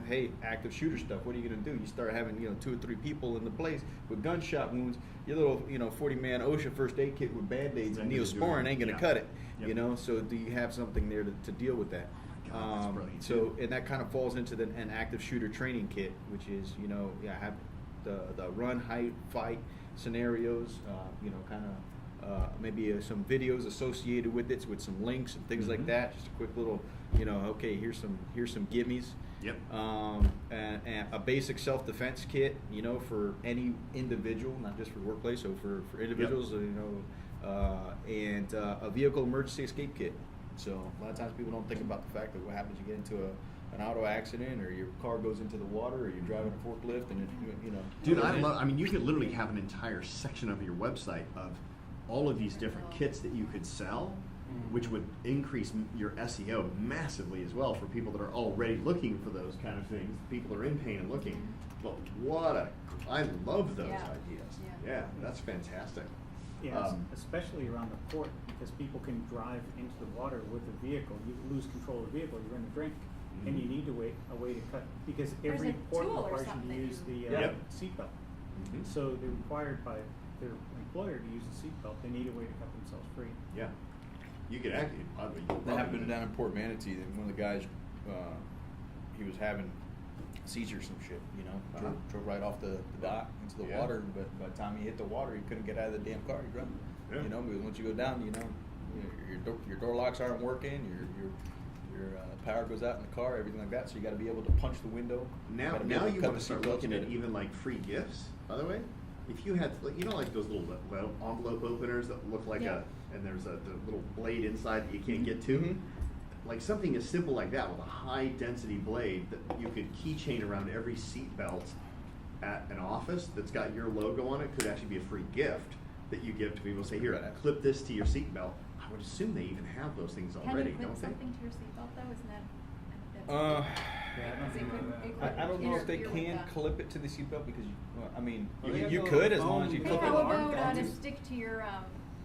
hey, active shooter stuff. What are you going to do? You start having 2 or 3 people in the place with gunshot wounds. Your little 40-man OSHA first aid kit with band-aids and Ain't gonna do Neosporin it. ain't going to Yeah. cut it. Yep. So do you have something there to deal with that? Oh my God, that's brilliant. So and that kind of falls into an active shooter training kit, which is have the run, hide, fight scenarios, maybe some videos associated with it, with some links and things like Mhm. that. Just a quick little, okay, here's some gimmies. Yep. And a basic self-defense kit, for any individual, not just for workplace, so for individuals, and a vehicle emergency escape kit. So a lot of times people don't think about the fact that what happens, you get into an auto accident, or your car goes into the water, or you're driving a forklift, and Dude, you could literally have an entire section of your website of all of these different kits that you could sell, which would increase your SEO massively as well for people that are already looking for those kind of things. People are in pain and looking. But I love those Yeah. ideas. Yeah. Yeah, that's fantastic. Yeah, especially around the port, because people can drive into the water with a vehicle. You lose control of the vehicle, you're in the drink, and you need a way to cut, because There's every a port tool or requires you something to that use the you- Yep. seatbelt. Mhm. So they're required by their employer to use the seatbelt. They need a way to cut themselves free. Yeah. You could actually, oddly, That happened down in Port Manatee. That one of the guys, he was having seizure or some shit. Drove right off the dock into the Yeah. water. But by the time he hit the water, he couldn't get out of the damn car. He drowned. Yeah. Because once you go down, your door locks aren't working. Your power goes out in the car, everything like that. So you got to be able to punch the window. Now gotta be able you cut want the to start seatbelts looking and at get it. even like free gifts, by the way. If you had, like those little envelope openers that look like Yeah. and there's the little blade inside that you can't get to. Mhm. Like something as simple like that with a high density blade that you could keychain around every seat belt at an office that's got your logo on it could actually be a free gift that you give to people. Say, here, Badass. clip this to your seat belt. I would assume they even have those things Can already, you clip don't they? something to your seatbelt though? Isn't that? Uh, Because it could I don't know if they interfere with can the- clip it to the seatbelt because Well, they have you the could as foam long as you you Hey, clip can it. how Alarm about to phones. stick to your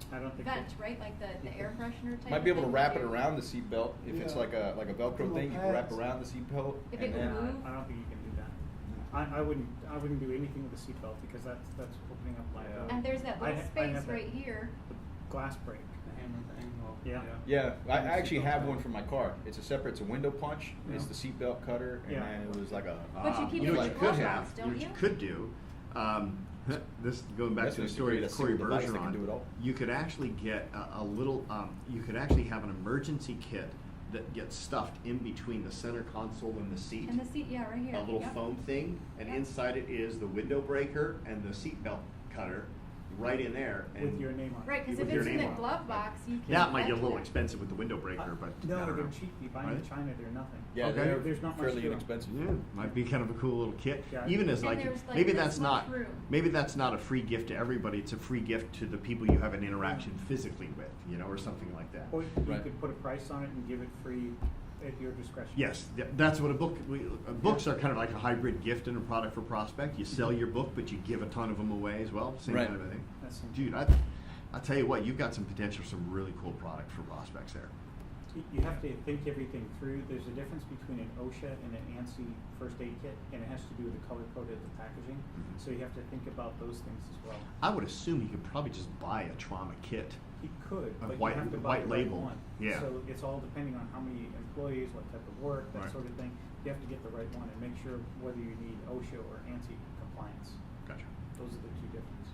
I don't think vent, that- right? Like the air freshener type. Might be of able to thing wrap that it you- around the seatbelt if it's Yeah. like a Velcro Little thing. You can wrap pads. around the seatbelt. If and it then- would move. I don't think you can do that. I wouldn't do anything with the seatbelt because that's opening up liability. And there's that I little ha- I space have that. right here. The glass break. The hammer thing. Well, Yeah. Yeah, I actually have one for my car. It's a window punch. It's Yeah. the seatbelt cutter, and Yeah. then it was like a. But you keep You know it what in you your could glove have, box, you know don't what you you? could do, this going back That's to the a story secret- of a Corey secret device that can do it Bergeron, all. you could actually get a little, you could actually have an emergency kit that gets stuffed in between the center console and the seat. And the seat, yeah, right here. A little Yep. foam thing, and Yep. inside it is the window breaker and the seatbelt cutter right in there. And With your name on it. Right, because With if your it's in name the on it. glove box, you can. That might get a touch little it. expensive with the window breaker, but I No, don't they're know. cheap. You buy them Right? in China, they're nothing. Yeah, Okay. they're There's not much fairly to 'em. inexpensive. Yeah, might be kind of a cool little kit. Yeah. Even as And like, there's, like, maybe this that's much not room. maybe that's not a free gift to everybody. It's a free gift to the people you have an interaction physically with, or something like that. Or you Right. could put a price on it and give it free at your discretion. Yes, that's what books are kind of like a hybrid gift and a product for prospect. You sell your book, but you give a ton of them away as well. Same Right. kind of a thing. That's- Dude, I'll tell you what, you've got some potential, some really cool product for prospects there. You have to think everything through. There's a difference between an OSHA and an ANSI first aid kit, and it has to do with the color code of the packaging. Mhm. So you have to think about those things as well. I would assume he could probably just buy a trauma kit. He could, A but white- you have to buy white the right label. one. Yeah. So it's all depending on how many employees, what type of work, that Right. sort of thing. You have to get the right one and make sure whether you need OSHA or ANSI compliance. Gotcha. Those are the two differences.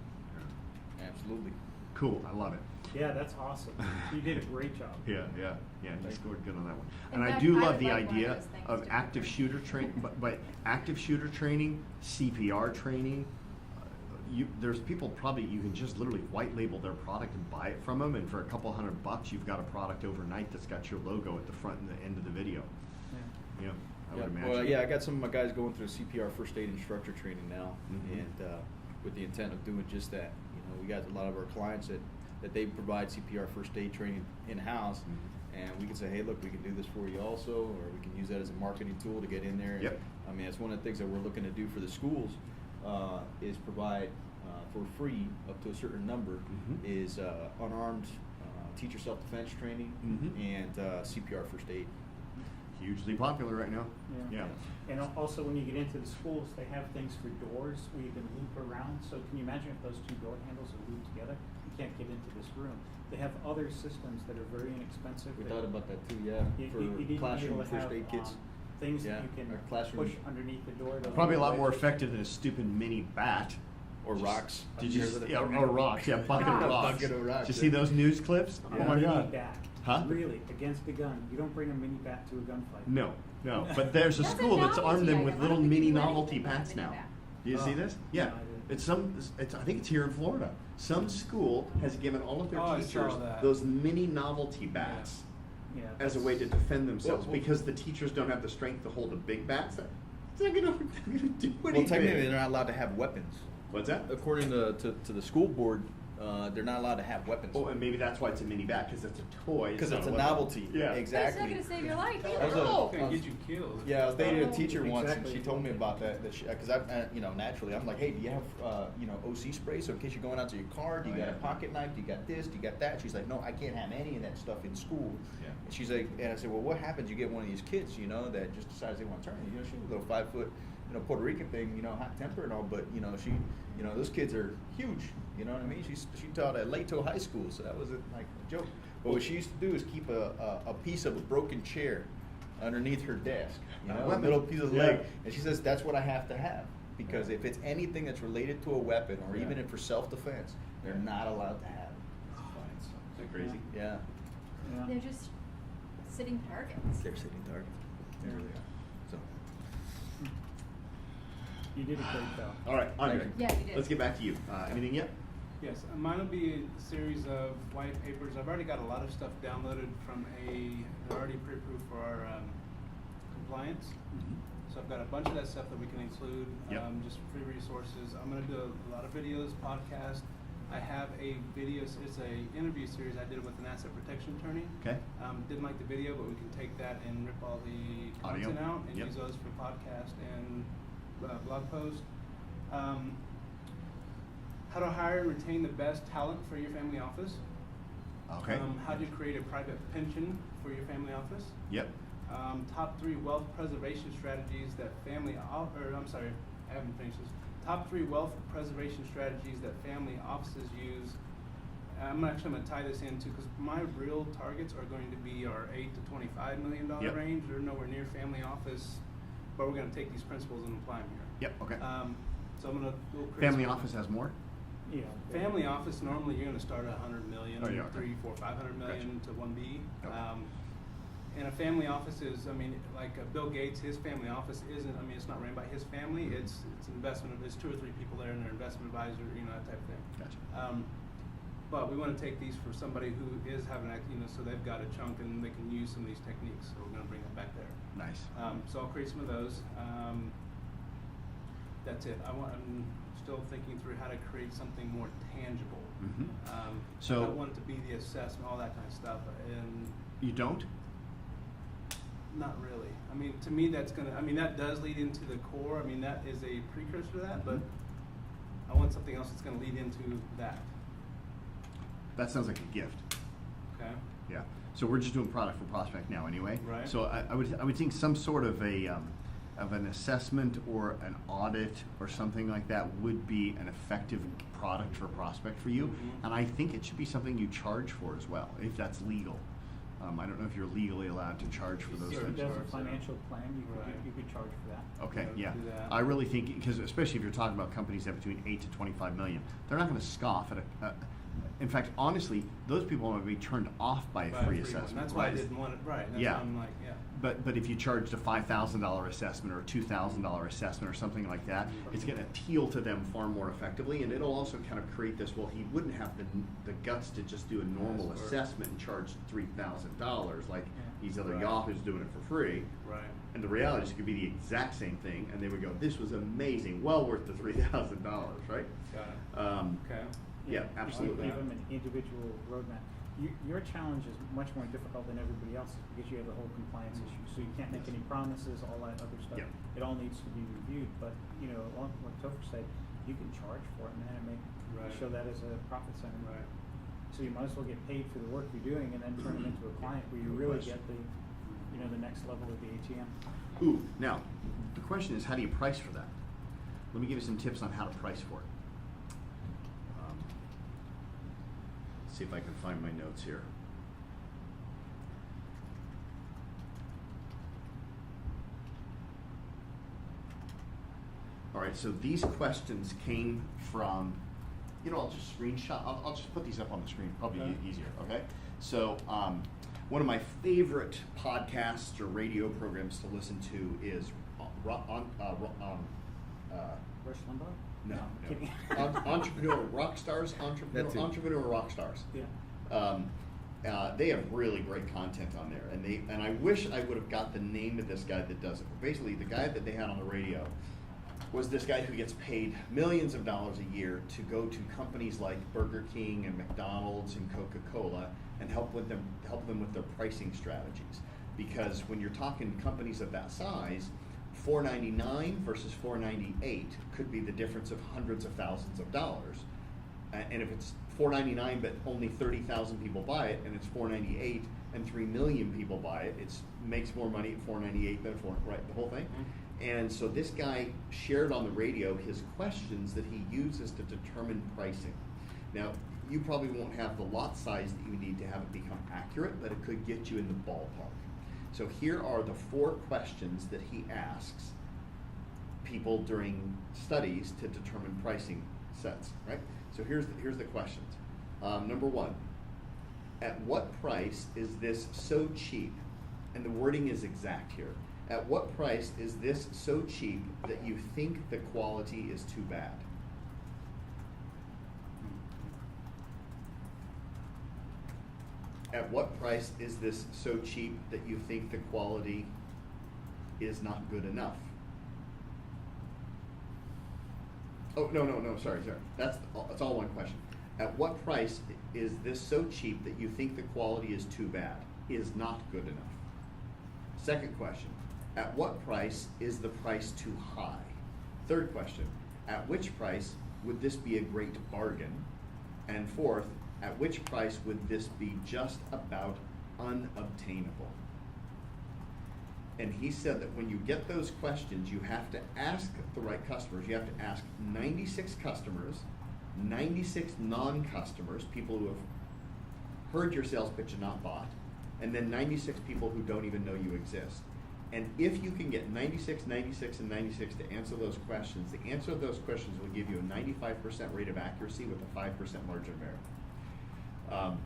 Absolutely. Cool, I love it. Yeah, that's awesome. You did a great job. Yeah, you scored good on that one. In And I fact, do I love would the like one of idea those things of to be active free. shooter training, but active shooter training, CPR training. There's people probably, you can just literally white label their product and buy it from them, and for a couple $100, you've got a product overnight that's got your logo at the front and the end of the video. Yeah. Yeah, I would imagine. Well, yeah, I got some of my guys going through CPR first aid instructor training now, Mhm. and with the intent of doing just that. You know, we got a lot of our clients that they provide CPR first aid training in-house, Mhm. and we can say, hey, look, we can do this for you also, or we can use that as a marketing tool to get in there. Yep. I mean, it's one of the things that we're looking to do for the schools, is provide for free up to a certain number Mhm. is unarmed teacher self-defense training Mhm. and CPR first aid. Hugely popular right now. Yeah. And also when you get into the schools, they have things for doors where you can loop around. So can you imagine if those two door handles are looped together? You can't get into this room. They have other systems that are very inexpensive. We that thought about that too, yeah, you for need to be classroom able to first have, aid kits. things Yeah, that you or can classroom- push underneath the door. those Probably a lot little more wedges. effective than a stupid mini bat. Or rocks. Did you? Remember the- Yeah, or rocks. Yeah, bucket of Rocks. rocks. Bucket of rocks, Did you see yeah. those news clips? A Oh my mini god. bat. Huh? Really, against a gun. You don't bring a mini bat to a gunfight. No. But there's a That's a school that's armed them novelty with item. I little don't think mini you do novelty anything with a bats mini now. bat. Do you see Oh, this? no, Yeah. I didn't. I think it's here in Florida. Some school has given all of their Oh, I saw teachers that. those mini novelty bats Yeah, as a that's- way to defend themselves Well, because the teachers don't have the strength to hold a big bat. So it's not gonna do Well, anything. technically, they're not allowed to have weapons. What's that? According to the school board, they're not allowed to have weapons. Oh, and maybe that's why it's a mini bat, because it's a toy. Because not it's a weapon. novelty. Yeah. But Exactly. it's not gonna save your life That either. was a- No. It's gonna get you killed. Yeah, I was dating a Oh, teacher once, and exactly. she told me about that. Because naturally, I'm like, hey, do you have, OC spray? So in case you're going out to your car, do you Oh, got yeah. a pocket knife? Do you got this? Do you got that? She's like, no, I can't have any of that stuff in school. Yeah. And she's like, and I said, well, what happens? You get one of these kids, that just decides they want to turn. She's a little 5 foot, Puerto Rican thing, hot temper and all, but those kids are huge. You know what I mean? She taught at Leto High School, so that was like a joke. But what she used to do is keep a piece of a broken chair underneath her desk, A a weapon. little piece of Yeah. leg, and she says that's what I have to have because if it's anything that's related to a weapon or Yeah. even if for self-defense, they're not allowed to have it. Isn't that crazy? Yeah, Yeah. They're just sitting targets. they're sitting targets. They Yeah. really are. So. You did a great job. All right, Andre. Yeah, you did. Let's get back to you. Anything yet? Yes, mine will be a series of white papers. I've already got a lot of stuff downloaded from they're already pre-approved for our compliance. So I've got a bunch of that stuff that we can include, Yep. just free resources. I'm gonna do a lot of videos, podcasts. I have a video, it's a interview series I did with an asset protection attorney. Okay. Didn't like the video, but we can take that and rip all the Audio. content out and Yep. use those for podcast and blog posts. How to hire and retain the best talent for your family office. Okay. How to create a private pension for your family office. Yep. Top 3 wealth preservation strategies that I haven't finished this. Top 3 wealth preservation strategies that family offices use. I'm gonna tie this into because my real targets are going to be our $8 to $25 million Yep. range. They're nowhere near family office, but we're gonna take these principles and apply them here. Yep. Okay. So I'm gonna create Family some- office has more. Yeah. Family office, normally you're gonna start at 100 million, Oh, yeah, okay. 3, 4, 500 million Gotcha. to 1B. Okay. And a family office is, like Bill Gates, his family office isn't, it's not ran by his family, it's investment, it's 2 or 3 people there and their investment advisor, that type of thing. Gotcha. But we wanna take these for somebody who is having, so they've got a chunk and they can use some of these techniques, so we're gonna bring that back there. Nice. So I'll create some of those. That's it. I'm still thinking through how to create something more tangible. Mhm. So I don't want it to be the assessment, all that kind of stuff, and You don't? not really. To me, that's that does lead into the core. That is a precursor to that, but Mhm. I want something else that's gonna lead into that. That sounds like a gift. Okay. Yeah. So we're just doing product for prospect now anyway. Right. So I would think some sort of an assessment or an audit or something like that would be an effective product for prospect for you. Mhm. And I think it should be something you charge for as well, if that's legal. I don't know if you're legally allowed to charge for those If it things. does a Charge that. financial plan, Right. you could charge for that. Okay, Yeah, yeah. do that. I really think, because especially if you're talking about companies that have between 8 to 25 million, they're not going to scoff at in fact, honestly, those people want to be turned off by a By a free one. assessment. That's why I right? didn't want it, right, that's Yeah. why I'm like, yeah. But if you charged a $5,000 assessment or a $2,000 assessment or something like that, it's going to appeal to them far more effectively, and it'll also kind of create this. Well, he wouldn't have the guts to just do a normal That's assessment and charge $3,000 like these other Right. yahoos doing it for free. Right. And the reality is it could be the exact same thing, and they would go, "This was amazing, well worth the $3,000," right? Got it. Yeah, Okay. You can absolutely. give them an individual roadmap. Your challenge is much more difficult than everybody else's because you have the whole compliance issue. So you can't make any promises, all that other stuff. Yeah. It all needs to be reviewed. But like Topher said, you can charge for it, man, and Right. show that as a profit center. Right. So you might as well get paid for the work you're doing, and then turn them into a client where you really get the next level of the ATM. Ooh, now, the question is, how do you price for that? Let me give you some tips on how to price for it. See if I can find my notes here. All right, so these questions came from, I'll just screenshot, I'll just put these up on the screen, probably Okay. easier, okay? So, one of my favorite podcasts or radio programs to listen to is Rush Limbaugh? no, I'm kidding. Entrepreneur Rock Stars, That's it. Entrepreneur Rock Stars. Yeah. They have really great content on there, and I wish I would have got the name of this guy that does it. But basically, the guy that they had on the radio was this guy who gets paid millions of dollars a year to go to companies like Burger King and McDonald's and Coca-Cola and help them with their pricing strategies. Because when you're talking companies of that size, $4.99 versus $4.98 could be the difference of hundreds of thousands of dollars. And if it's $4.99 but only 30,000 people buy it, and it's $4.98 and 3 million people buy it, it makes more money at $4.98 than the whole thing. Mm-hmm. And so this guy shared on the radio his questions that he uses to determine pricing. Now, you probably won't have the lot size that you need to have it become accurate, but it could get you in the ballpark. So here are the 4 questions that he asks people during studies to determine pricing sets, right? So here's the questions. Number 1, at what price is this so cheap? And the wording is exact here. At what price is this so cheap that you think the quality is too bad? At what price is this so cheap that you think the quality is not good enough? Oh, no, sorry. That's all one question. At what price is this so cheap that you think the quality is too bad, is not good enough? Second question, at what price is the price too high? Third question, at which price would this be a great bargain? And fourth, at which price would this be just about unobtainable? And he said that when you get those questions, you have to ask the right customers. You have to ask 96 customers, 96 non-customers, people who have heard your sales pitch and not bought, and then 96 people who don't even know you exist. And if you can get 96, 96, and 96 to answer those questions, the answer to those questions will give you a 95% rate of accuracy with a 5% margin of error.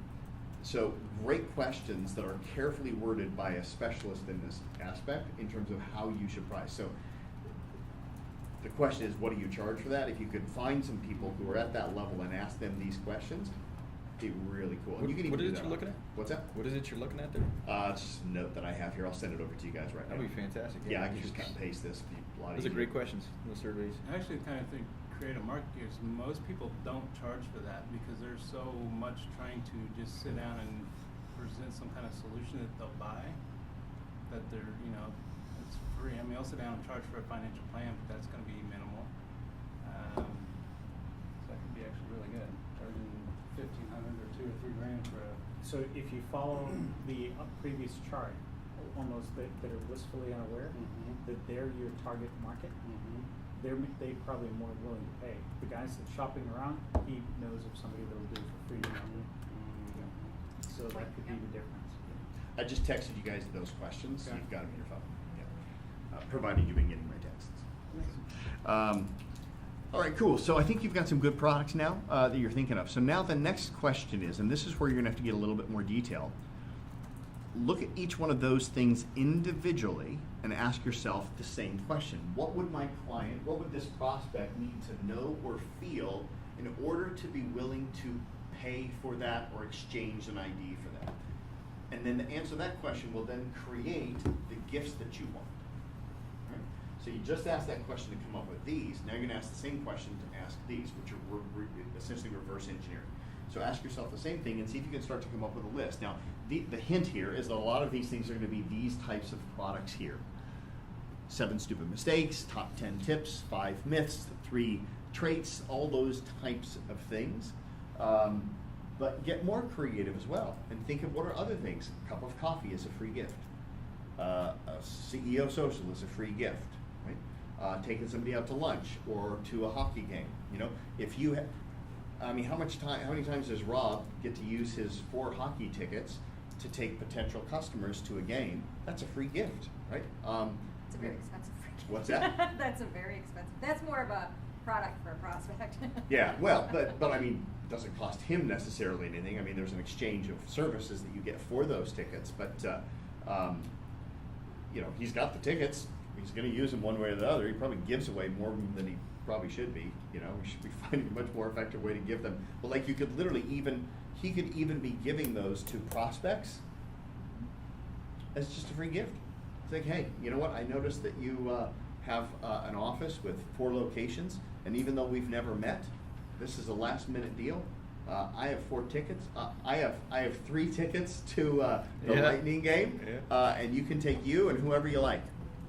So great questions that are carefully worded by a specialist in this aspect in terms of how you should price. So the question is, what do you charge for that? If you could find some people who are at that level and ask them these questions, it'd be really cool. And you can even What do is it that you're looking at? What's that? What is it you're looking at there? It's just a note that I have here. I'll send it over to you guys right now. That'd be fantastic. Yeah, I can just cut and paste this. It'd be a lot Those are easier. great questions. Those surveys. I actually kind of think creative marketing is most people don't charge for that because there's so much trying to just sit down and present some kind of solution that they'll buy that they're, it's free. I mean, I'll sit down and charge for a financial plan, but that's going to be minimal. So that could be actually really good. Charging 1,500 or $2 or $3 grand for a. So if you follow the previous chart, on those that are blissfully unaware that they're your target market, they probably are more willing to pay. The guys that's shopping around, he knows of somebody that will do it for free. So that could be the difference. I just texted you guys those questions. Okay. You've got them in your phone. Yeah. Provided you've been getting my texts. All right, cool. So I think you've got some good products now that you're thinking of. So now the next question is, and this is where you're gonna have to get a little bit more detail. Look at each one of those things individually and ask yourself the same question. What would my client, what would this prospect need to know or feel in order to be willing to pay for that or exchange an ID for that? And then to answer that question will then create the gifts that you want. Right? So you just asked that question to come up with these. Now you're going to ask the same question to ask these, which are essentially reverse engineering. So ask yourself the same thing and see if you can start to come up with a list. Now, the hint here is that a lot of these things are going to be these types of products here. 7 stupid mistakes, top 10 tips, 5 myths, 3 traits, all those types of things. But get more creative as well and think of what are other things. A cup of coffee is a free gift. A CEO social is a free gift, right? Taking somebody out to lunch or to a hockey game. You know, if you how many times does Rob get to use his 4 hockey tickets to take potential customers to a game? That's a free gift, right? It's a very expensive free gift. What's that? That's a very expensive. That's more of a product for a prospect. Yeah, well, but I mean, it doesn't cost him necessarily anything. I mean, there's an exchange of services that you get for those tickets, but you know, he's got the tickets. He's going to use them one way or the other. He probably gives away more than he probably should be. You know, we should be finding a much more effective way to give them. But like, you could literally he could even be giving those to prospects as just a free gift. It's like, hey, you know what? I noticed that you have an office with 4 locations, and even though we've never met, this is a last-minute deal. I have 4 tickets. I have 3 tickets to the Lightning game, and you can take you and whoever you like.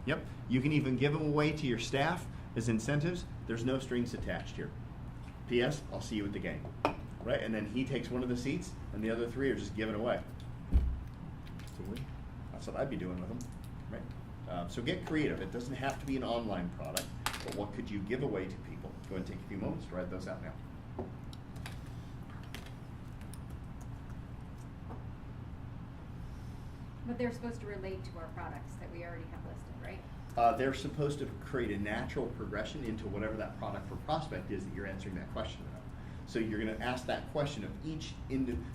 Yep. You can even give them away to your staff as incentives. There's no strings attached here. P.S. I'll see you at the game. Right? And then he takes one of the seats, and the other 3 are just given away. That's what I'd be doing with them. Right? So get creative. It doesn't have to be an online product, but what could you give away to people? Go ahead and take a few moments to write those out now. But they're supposed to relate to our products that we already have listed, right? They're supposed to create a natural progression into whatever that product for prospect is that you're answering that question about. So you're going to ask that question of each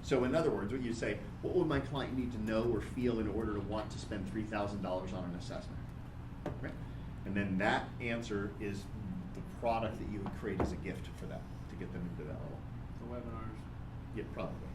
so in other words, what you say, what would my client need to know or feel in order to want to spend $3,000 on an assessment? Right? And then that answer is the product that you would create as a gift for them to get them into that level. The webinars. Yeah, probably.